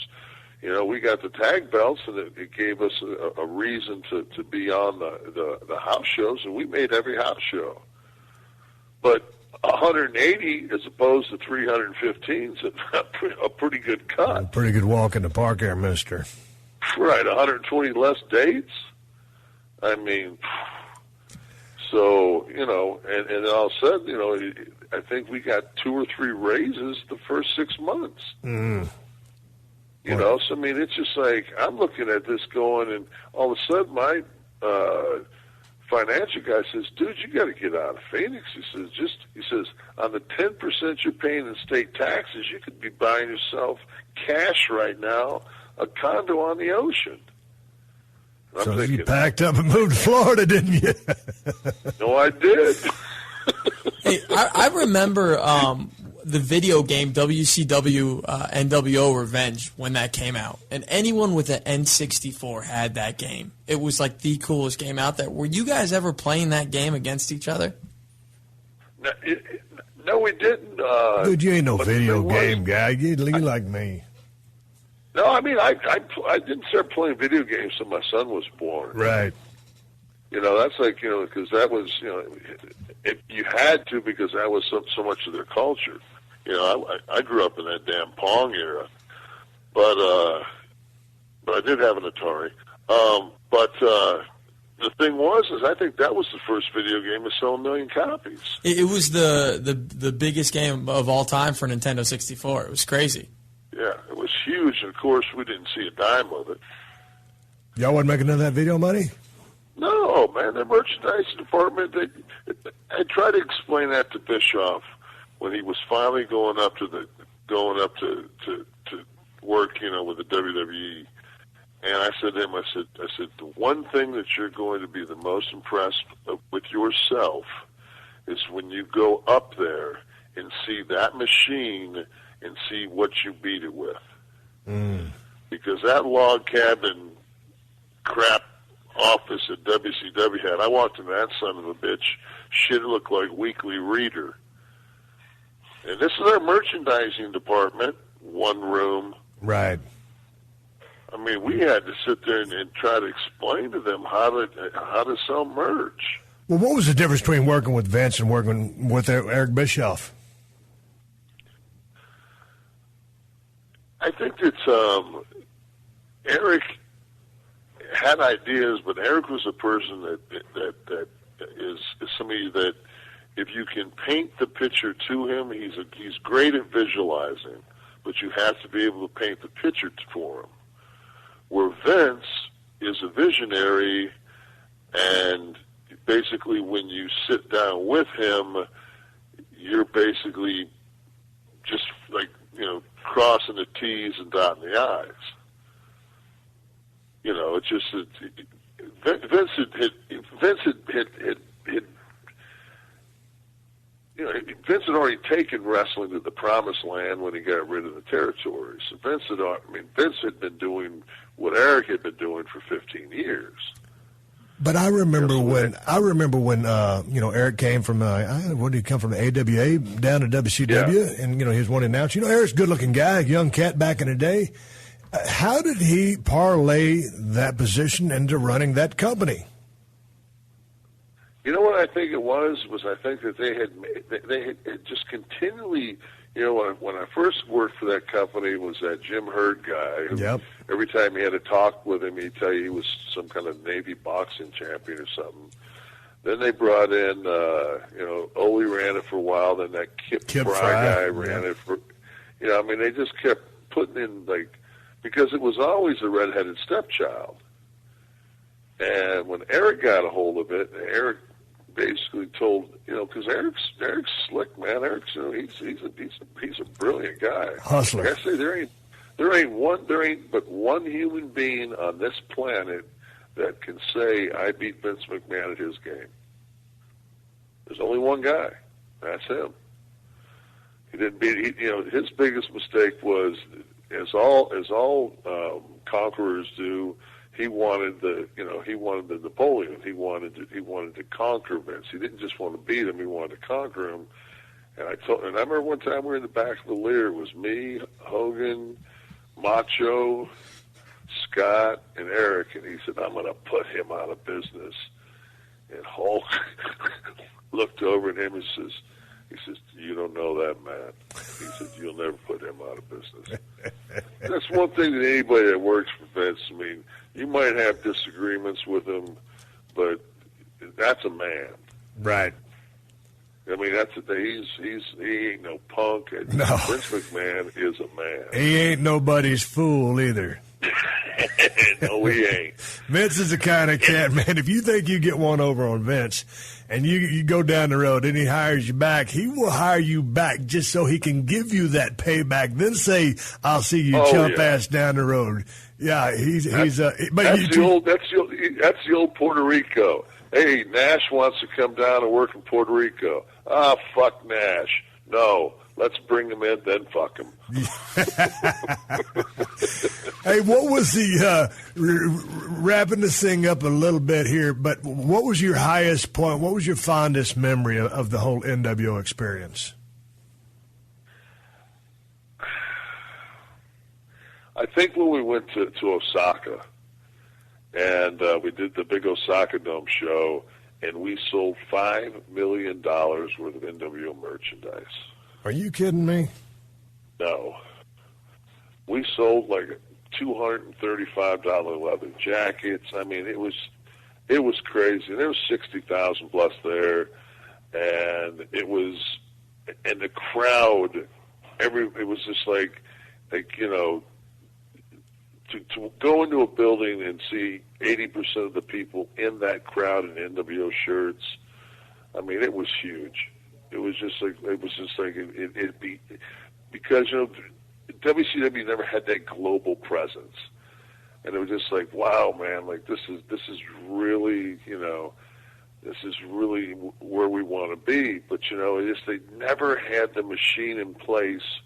you know, we got the tag belts, and it gave us a reason to be on the house shows, and we made every house show. But 180 as opposed to 315 is a pretty good cut. A pretty good walk in the park there, mister. Right, 120 less dates. I mean, so, you know, and all of a sudden, you know, I think we got 2 or 3 raises the first 6 months. You know, so, I mean, it's just like, I'm looking at this going, and all of a sudden my financial guy says, dude, you got to get out of Phoenix. He says, on the 10% you're paying in state taxes, you could be buying yourself cash right now, a condo on the ocean. I'm so thinking, you packed up and moved to Florida, didn't you? No, I did. Hey, I remember the video game WCW NWO Revenge when that came out. And anyone with an N64 had that game. It was like the coolest game out there. Were you guys ever playing that game against each other? No, we didn't. Dude, you ain't no video game guy. You like me. No, I mean, I didn't start playing video games until my son was born. Right. You know, that's like, you know, because that was, you know, you had to because that was so much of their culture. You know, I grew up in that damn Pong era, but I did have an Atari. But the thing is I think that was the first video game to sell 1 million copies. It was the biggest game of all time for Nintendo 64. It was crazy. Yeah, it was huge, and of course we didn't see a dime of it. Y'all wasn't making none of that video money? No, man, the merchandising department, I tried to explain that to Bischoff when he was finally going up to work, you know, with the WWE. And I said to him, I said, the one thing that you're going to be the most impressed with yourself is when you go up there and see that machine and see what you beat it with. Because that log cabin crap office at WCW had, I walked in that son of a bitch, shit looked like Weekly Reader. And this is our merchandising department, one room. Right. I mean, we had to sit there and try to explain to them how to sell merch. Well, what was the difference between working with Vince and working with Eric Bischoff? I think that Eric had ideas, but Eric was a person that is somebody that if you can paint the picture to him, he's great at visualizing, but you have to be able to paint the picture for him. Where Vince is a visionary, And basically, when you sit down with him, you're basically just like, crossing the T's and dotting the I's. It's just Vince had already taken wrestling to the promised land when he got rid of the territories. So Vince had been doing what Eric had been doing for 15 years. But I remember when Eric came from what did he come from, the AWA down to WCW, and he was one announcer. Eric's a good-looking guy, a young cat back in the day. How did he parlay that position into running that company? You know what I think it was I think that they had just continually, when I first worked for that company, was that Jim Hurd guy. Who, every time you had to talk with him, he'd tell you he was some kind of Navy boxing champion or something. Then they brought in, Ole ran it for a while. Then that Kip Fry guy ran it for, they just kept putting in, because it was always a redheaded stepchild. And when Eric got a hold of it, Eric basically told, because Eric's slick, man. Eric's, he's a brilliant guy. Hustler. Like I say, there ain't but one human being on this planet that can say I beat Vince McMahon at his game. There's only one guy. That's him. He didn't beat. His biggest mistake was, as all conquerors do, he wanted the Napoleon. He wanted to conquer Vince. He didn't just want to beat him. He wanted to conquer him. And I remember one time we were in the back of the Lear. It was me, Hogan, Macho, Scott, and Eric. And he said, "I'm going to put him out of business." And Hulk looked over at him and he says, "You don't know that man." He said, "You'll never put him out of business." That's one thing that anybody that works for Vince, you might have disagreements with him, but that's a man. Right. He ain't no punk. No. Vince McMahon is a man. He ain't nobody's fool either. No, he ain't. Vince is the kind of cat, man. If you think you get one over on Vince and you go down the road and he hires you back, he will hire you back just so he can give you that payback. Then say, "I'll see you chump ass down the road." Yeah, that's the old Puerto Rico. Hey, Nash wants to come down and work in Puerto Rico. Ah, fuck Nash. No. Let's bring him in, then fuck him. Hey, what was the wrapping this thing up a little bit here? But what was your highest point? What was your fondest memory of the whole NWO experience? I think when we went to Osaka, and we did the big Osaka Dome show, and we sold $5 million worth of NWO merchandise. Are you kidding me? No. We sold like $235 leather jackets. It was crazy. There was 60,000 plus there, and the crowd. It was just like to go into a building and see 80% of the people in that crowd in NWO shirts. It was huge. It was just like it'd be, because WCW never had that global presence, and it was just like, wow, man, this is really where we want to be. But they never had the machine in place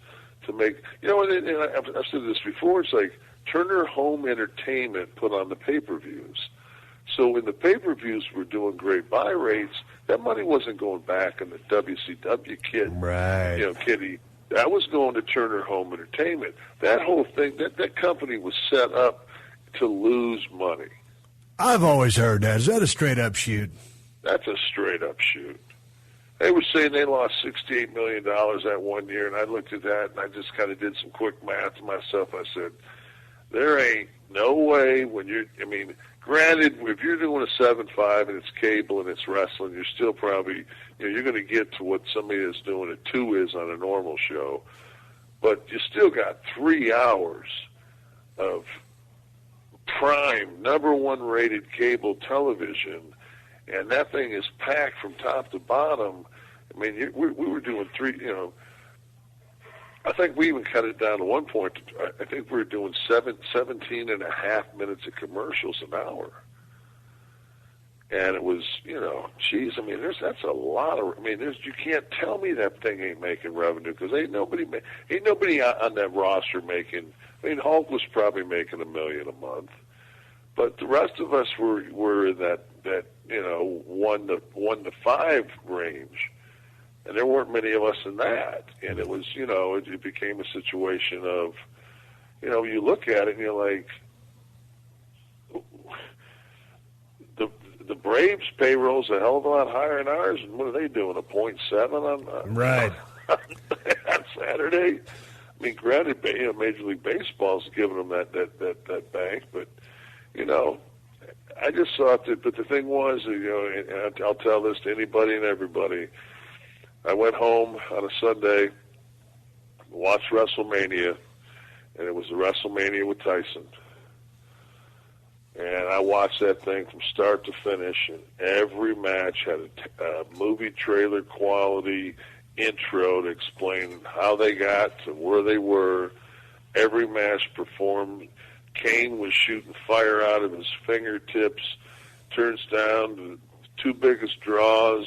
to make. And I've said this before. It's like Turner Home Entertainment put on the pay-per-views. So when the pay-per-views were doing great buy rates, that money wasn't going back in the WCW kitty. That was going to Turner Home Entertainment. That whole thing, that company was set up to lose money. I've always heard that. Is that a straight-up shoot? That's a straight-up shoot. They were saying they lost $68 million that one year, and I looked at that, and I just kind of did some quick math to myself. I said, there ain't no way when you're, granted, if you're doing a 7.5 and it's cable and it's wrestling, you're still probably, you're going to get to what somebody that's doing a 2 is on a normal show. But you still got 3 hours of prime, #1 rated cable television, and that thing is packed from top to bottom. I mean, we were doing I think we even cut it down to one point. I think we were doing 17 and a half minutes of commercials an hour. And it was, geez, I mean, that's a lot of, you can't tell me that thing ain't making revenue, because ain't nobody on that roster making, Hulk was probably making $1 million a month, but the rest of us were in that 1 to 5 range. And there weren't many of us in that. And it was, it became a situation of, you look at it and you're like, the Braves' payroll's a hell of a lot higher than ours, and what are they doing, a 0.7 on right. on Saturday? I mean, granted, Major League Baseball's giving them that bank, but, I just thought that, but the thing was, and I'll tell this to anybody and everybody, I went home on a Sunday, watched WrestleMania, and it was the WrestleMania with Tyson. And I watched that thing from start to finish, and every match had a movie trailer quality intro to explain how they got to where they were. Every match performed. Kane was shooting fire out of his fingertips, turns down the two biggest draws,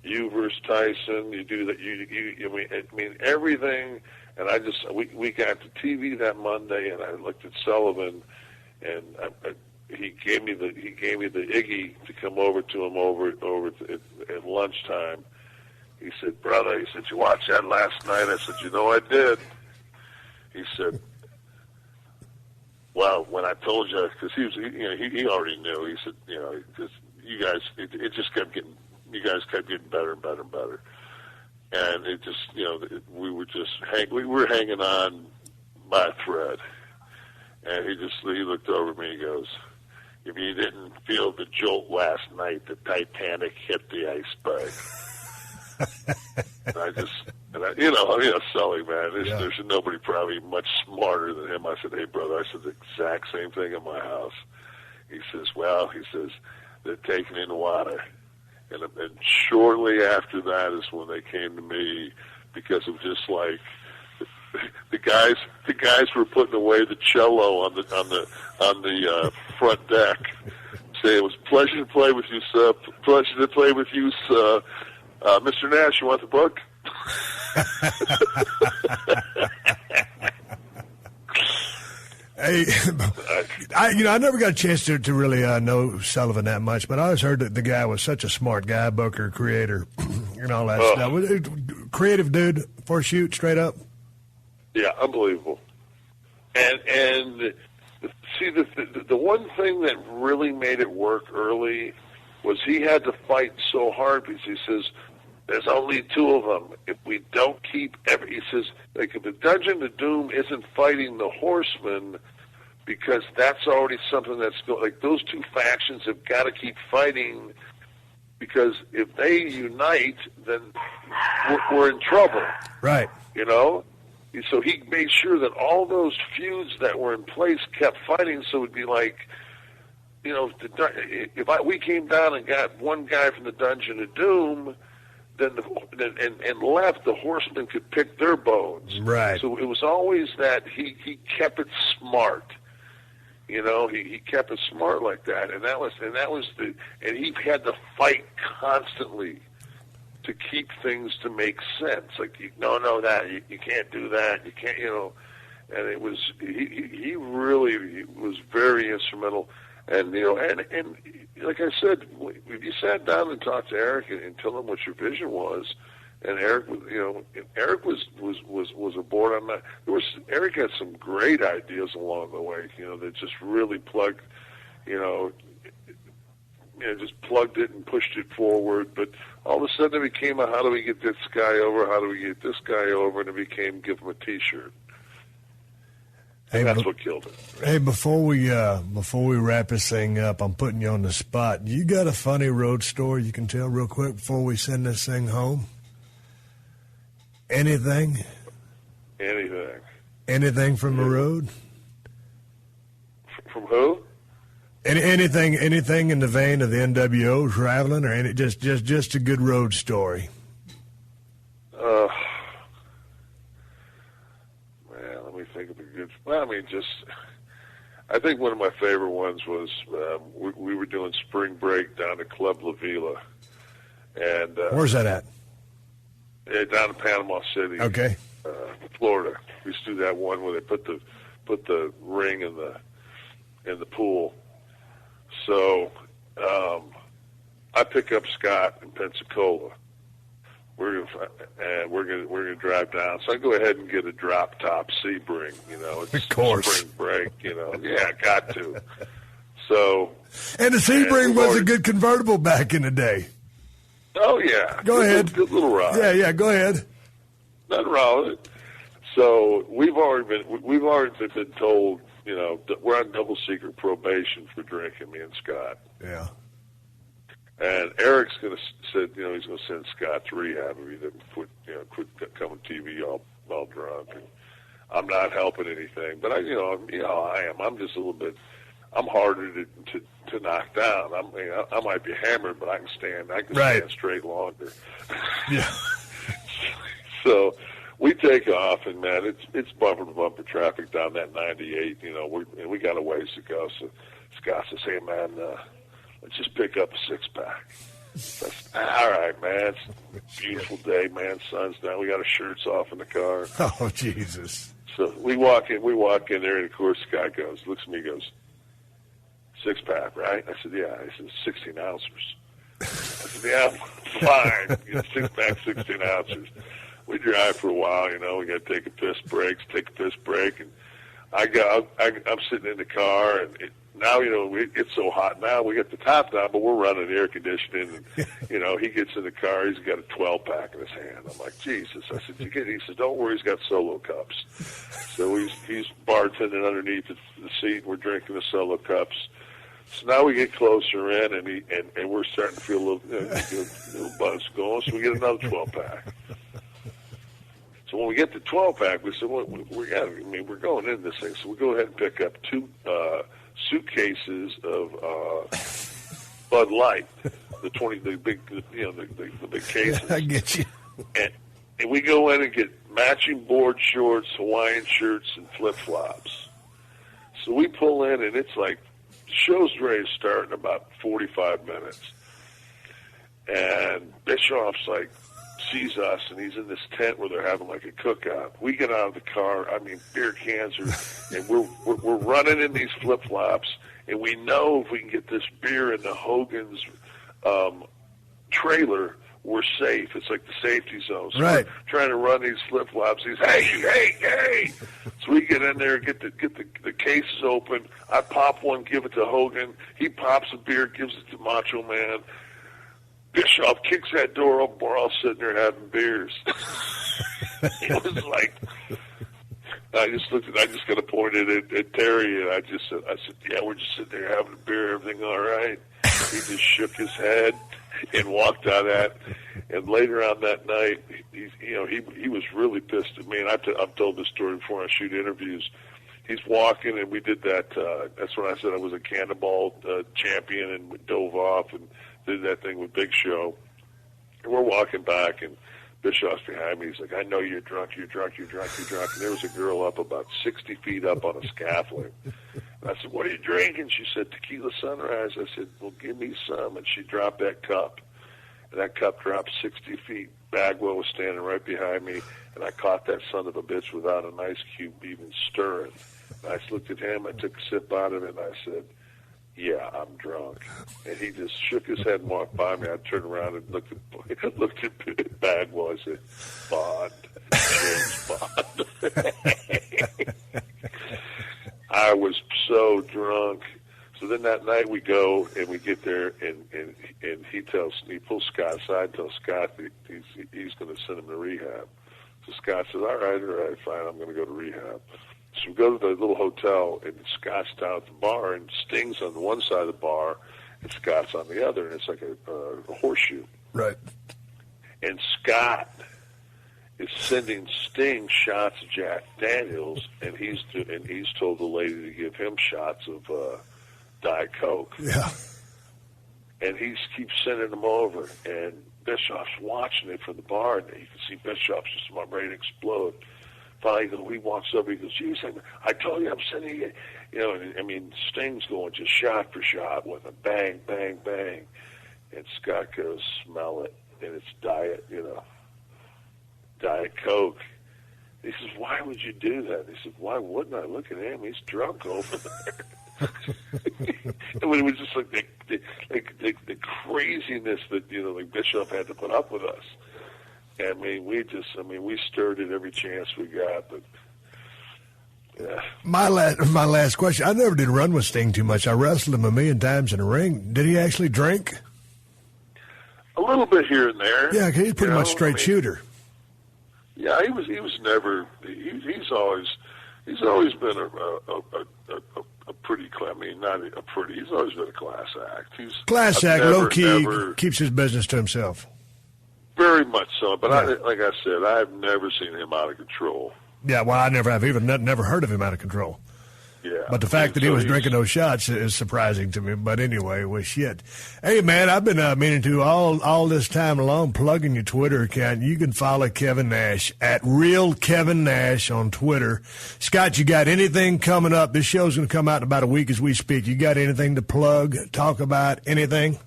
you versus Tyson. You do that. I mean everything. And we got to TV that Monday, and I looked at Sullivan, and he gave me the Iggy to come over to him at lunchtime. He said, "Brother," he said, "you watched that last night?" I said, "I did." He said, "Well, when I told you," because he already knew. He said, because you guys, it just kept getting. You guys kept getting better and better and better, and it just, we were hanging on by a thread. And he looked over at me and he goes, "If you didn't feel the jolt last night, the Titanic hit the iceberg." and I Sully, man, there's nobody probably much smarter than him. I said, "Hey, brother," I said the exact same thing in my house. He says, "They're taking in water." And shortly after that is when they came to me, because of just like the guys were putting away the cello on the front deck. Say, "It was a pleasure to play with you, sir. Pleasure to play with you, sir. Mr. Nash, you want the book?" Hey, I never got a chance to really know Sullivan that much, but I always heard that the guy was such a smart guy, booker, creator, and all that stuff. Creative dude for a shoot, straight up. Yeah, unbelievable. And see, the one thing that really made it work early was he had to fight so hard, because he says, "There's only two of them. If we don't keep he says, like, if the Dungeon of Doom isn't fighting the Horsemen, because that's already something that's like, those two factions have got to keep fighting, because if they unite, then we're in trouble." Right. So he made sure that all those feuds that were in place kept fighting. So it'd be like, if we came down and got one guy from the Dungeon of Doom, and left, the Horsemen could pick their bones. Right. So it was always that he kept it smart. He kept it smart like that, and he had to fight constantly to keep things to make sense. Like, you can't do that. You can't, and it was, he really was very instrumental. And, and like I said, if you sat down and talked to Eric and tell him what your vision was, and Eric was aboard on that. Eric had some great ideas along the way, that just really plugged, just plugged it and pushed it forward. But all of a sudden it became how do we get this guy over? How do we get this guy over? And it became give him a T-shirt. And that's what killed it. Hey, before we wrap this thing up, I'm putting you on the spot. You got a funny road story you can tell real quick before we send this thing home? Anything? Anything. Anything from the road? From who? Anything in the vein of the NWO traveling, or just a good road story? Man, let me think of a good. Well, I mean, I think one of my favorite ones was we were doing spring break down at Club La Vila, and where's that at? Down in Panama City, okay, Florida. We used to do that one where they put the ring in the pool. So I pick up Scott in Pensacola. We're gonna drive down. So I go ahead and get a drop top Sebring. It's of course spring break. Yeah, got to. So and the Sebring was a good convertible back in the day. Oh yeah, go ahead. Good little ride. Yeah, go ahead. Nothing wrong with it. So we've already been told. We're on double secret probation for drinking, me and Scott. Yeah. And Eric's said, he's going to send Scott to rehab if he doesn't quit coming TV all drunk. And I'm not helping anything, but I am. I'm just a little bit. I'm harder to knock down. I might be hammered, but I can stand. Stand straight longer. Yeah. So we take off, and man, it's bumper to bumper traffic down that 98. We got a ways to go. So Scott says, "Hey man, let's just pick up a 6-pack." All right, man. It's a beautiful day, man. Sun's down. We got our shirts off in the car. Oh Jesus! So we walk in there, and of course, Scott looks at me, goes, 6-pack, right? I said, yeah. He said, 16 ounces. I said, yeah, fine. 6-pack, 16 ounces. We drive for a while, we got to take a piss break, and I'm sitting in the car, and now, it's so hot now, we got the top down, but we're running air conditioning, and, he gets in the car, he's got a 12-pack in his hand. I'm like, Jesus. I said, he says, don't worry, he's got Solo cups. So he's bartending underneath the seat, and we're drinking the Solo cups. So now we get closer in, and we're starting to feel a little buzz going, so we get another 12-pack. So when we get the 12-pack, we said, well, we're going in this thing. So we go ahead and pick up 2 suitcases of Bud Light, the big cases. I get you. And we go in and get matching board shorts, Hawaiian shirts, and flip-flops. So we pull in, and it's like, the show's ready to start in about 45 minutes. And Bischoff's sees us, and he's in this tent where they're having like a cookout. We get out of the car, beer cans and we're running in these flip-flops, and we know if we can get this beer in the Hogan's trailer, we're safe. It's like the safety zone. So right. We're trying to run these flip-flops. He's, hey. So we get in there, get the cases open. I pop one, give it to Hogan. He pops a beer, gives it to Macho Man. Bischoff kicks that door open. We're all sitting there having beers. It was like, I just got to point it at Terry, and I said, yeah, we're just sitting there having a beer. Everything all right? He just shook his head and walked out of that. And later on that night, he was really pissed at me. And I've told this story before. I shoot interviews. He's walking, and we did that. That's when I said I was a cannonball champion, and we dove off and did that thing with Big Show. And we're walking back, and Bischoff's behind me. He's like, I know you're drunk. And there was a girl up about 60 feet up on a scaffolding. And I said, what are you drinking? She said, Tequila Sunrise. I said, well, give me some. And she dropped that cup. And that cup dropped 60 feet. Bagwell was standing right behind me, and I caught that son of a bitch without an ice cube even stirring. And I just looked at him. I took a sip out of it, and I said, yeah, I'm drunk. And he just shook his head and walked by me. I turned around and looked at Bagwell. I said, Bond, James Bond. I was so drunk. So then that night we go and we get there, and he pulls Scott aside and tells Scott that he's going to send him to rehab. So Scott says, all right, fine, I'm going to go to rehab. So we go to the little hotel, and Scott's down at the bar, and Sting's on the one side of the bar, and Scott's on the other, and it's like a horseshoe. Right. And Scott is sending Sting shots of Jack Daniels, and he's told the lady to give him shots of Diet Coke. Yeah. And he keeps sending them over, and Bischoff's watching it from the bar, and you can see Bischoff's just about ready to explode. Finally, he walks over, he goes, geez, I told you I'm sending you. You know, and, I mean, Sting's going just shot for shot with a bang, bang, bang. And Scott goes, smell it, and it's Diet Coke. He says, why would you do that? He said, why wouldn't I? Look at him, he's drunk over there. And it was just like the craziness that, you know, like Bischoff had to put up with us. I mean, we stirred it every chance we got, but yeah. My last question. I never did run with Sting too much. I wrestled him a million times in the ring. Did he actually drink? A little bit here and there. Yeah, he's pretty much straight shooter. Yeah, he was never. He's always been a pretty. I mean, not a pretty. He's always been a class act. Class act, low key, keeps his business to himself. Very much so, but yeah. Like I said, I've never seen him out of control. Yeah, well, I never have even never heard of him out of control. Yeah, but the fact that he was drinking those shots is surprising to me. But anyway, well, shit. Hey, man, I've been meaning to all this time long plugging your Twitter account. You can follow Kevin Nash at Real Kevin Nash on Twitter. Scott, you got anything coming up? This show's going to come out in about a week as we speak. You got anything to plug, talk about, anything?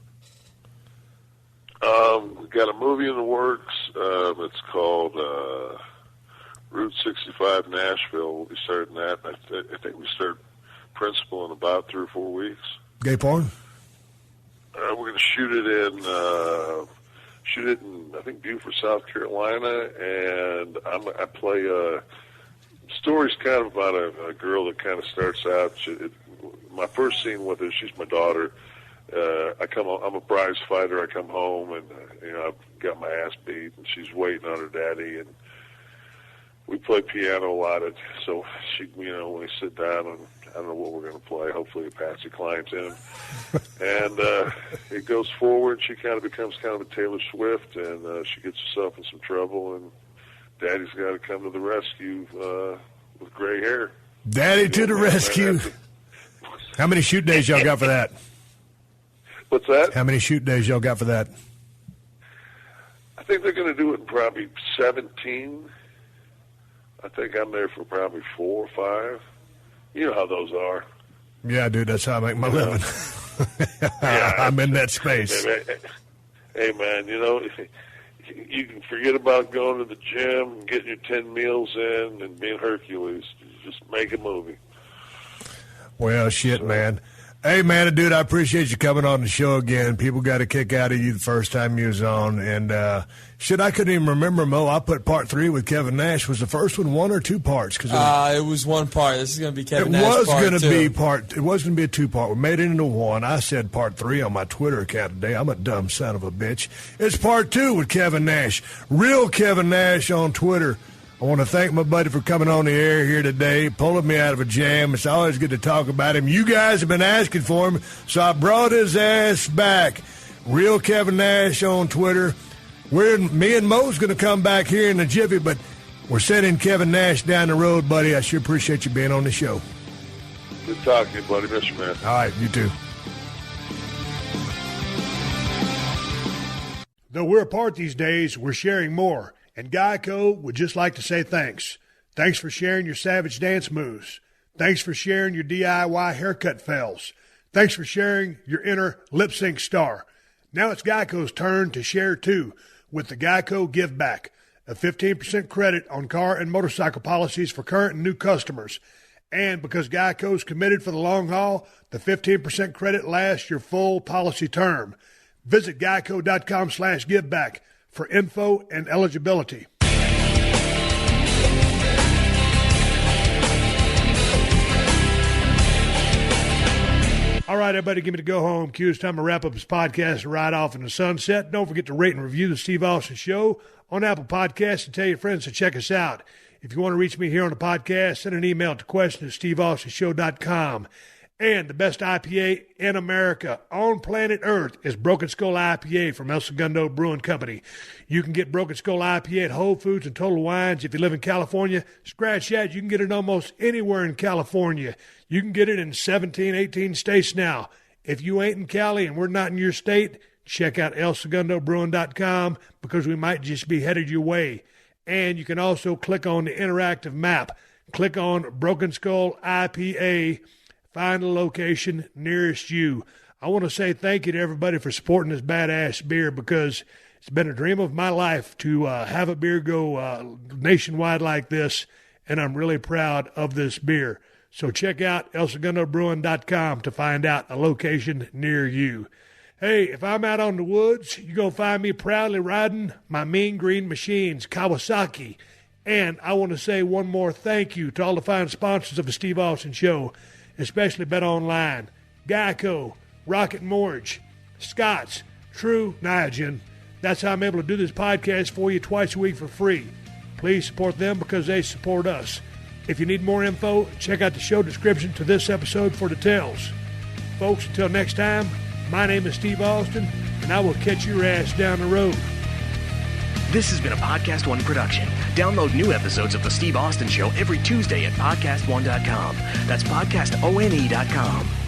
We got a movie in the works. It's called Route 65 Nashville. We'll be starting that. I think we start principal in about 3 or 4 weeks. Gay porn? We're going to shoot it in I think Beaufort, South Carolina, and I play story's kind of about a girl that kind of starts out. My first scene with her, she's my daughter. I'm a prize fighter. I come home and I've got my ass beat, and she's waiting on her daddy, and we play piano a lot. So she, when we sit down, and I don't know what we're going to play. Hopefully, Patsy Cline's in, and it goes forward. She kind of becomes kind of a Taylor Swift, and she gets herself in some trouble, and Daddy's got to come to the rescue with gray hair. Daddy to the rescue. How many shoot days y'all got for that? What's that? How many shoot days y'all got for that? I think they're going to do it in probably 17. I think I'm there for probably 4 or 5. You know how those are. Yeah, dude, that's how I make my living. Yeah, I'm in that space. Hey, man, you can forget about going to the gym and getting your 10 meals in and being Hercules. Just make a movie. Well, shit, man. Hey, man, dude, I appreciate you coming on the show again. People got a kick out of you the first time you was on. And, I couldn't even remember, Mo. I put part 3 with Kevin Nash. Was the first one or 2 parts? Cause it was 1 part. This is going to be Kevin Nash part 2. It was going to be a 2-part. We made it into 1. I said part 3 on my Twitter account today. I'm a dumb son of a bitch. It's part 2 with Kevin Nash. Real Kevin Nash on Twitter. I want to thank my buddy for coming on the air here today, pulling me out of a jam. It's always good to talk about him. You guys have been asking for him, so I brought his ass back. Real Kevin Nash on Twitter. Me and Mo's going to come back here in a jiffy, but we're sending Kevin Nash down the road, buddy. I sure appreciate you being on the show. Good talking to you, buddy. Miss you, man. All right, you too. Though we're apart these days, we're sharing more. And Geico would just like to say thanks. Thanks for sharing your savage dance moves. Thanks for sharing your DIY haircut fails. Thanks for sharing your inner lip sync star. Now it's Geico's turn to share too with the Geico Give Back, a 15% credit on car and motorcycle policies for current and new customers. And because Geico's committed for the long haul, the 15% credit lasts your full policy term. Visit geico.com/giveback for info and eligibility. All right, everybody, give me the go home cue. It's time to wrap up this podcast and ride off in the sunset. Don't forget to rate and review the Steve Austin Show on Apple Podcasts and tell your friends to check us out. If you want to reach me here on the podcast, send an email to question@steveaustinshow.com. And the best IPA in America on planet Earth is Broken Skull IPA from El Segundo Brewing Company. You can get Broken Skull IPA at Whole Foods and Total Wines. If you live in California, scratch that. You can get it almost anywhere in California. You can get it in 17, 18 states now. If you ain't in Cali and we're not in your state, check out elsegundobrewing.com because we might just be headed your way. And you can also click on the interactive map. Click on Broken Skull IPA. Find a location nearest you. I want to say thank you to everybody for supporting this badass beer because it's been a dream of my life to have a beer go nationwide like this, and I'm really proud of this beer. So check out elsegundobrewing.com to find out a location near you. Hey, if I'm out on the woods, you're going to find me proudly riding my Mean Green Machines, Kawasaki. And I want to say one more thank you to all the fine sponsors of the Steve Austin Show, especially Bet Online, Geico, Rocket Mortgage, Scott's, True Niagen. That's how I'm able to do this podcast for you twice a week for free. Please support them because they support us. If you need more info, check out the show description to this episode for details. Folks, until next time, my name is Steve Austin, and I will catch your ass down the road. This has been a Podcast One production. Download new episodes of The Steve Austin Show every Tuesday at PodcastOne.com. That's PodcastOne.com.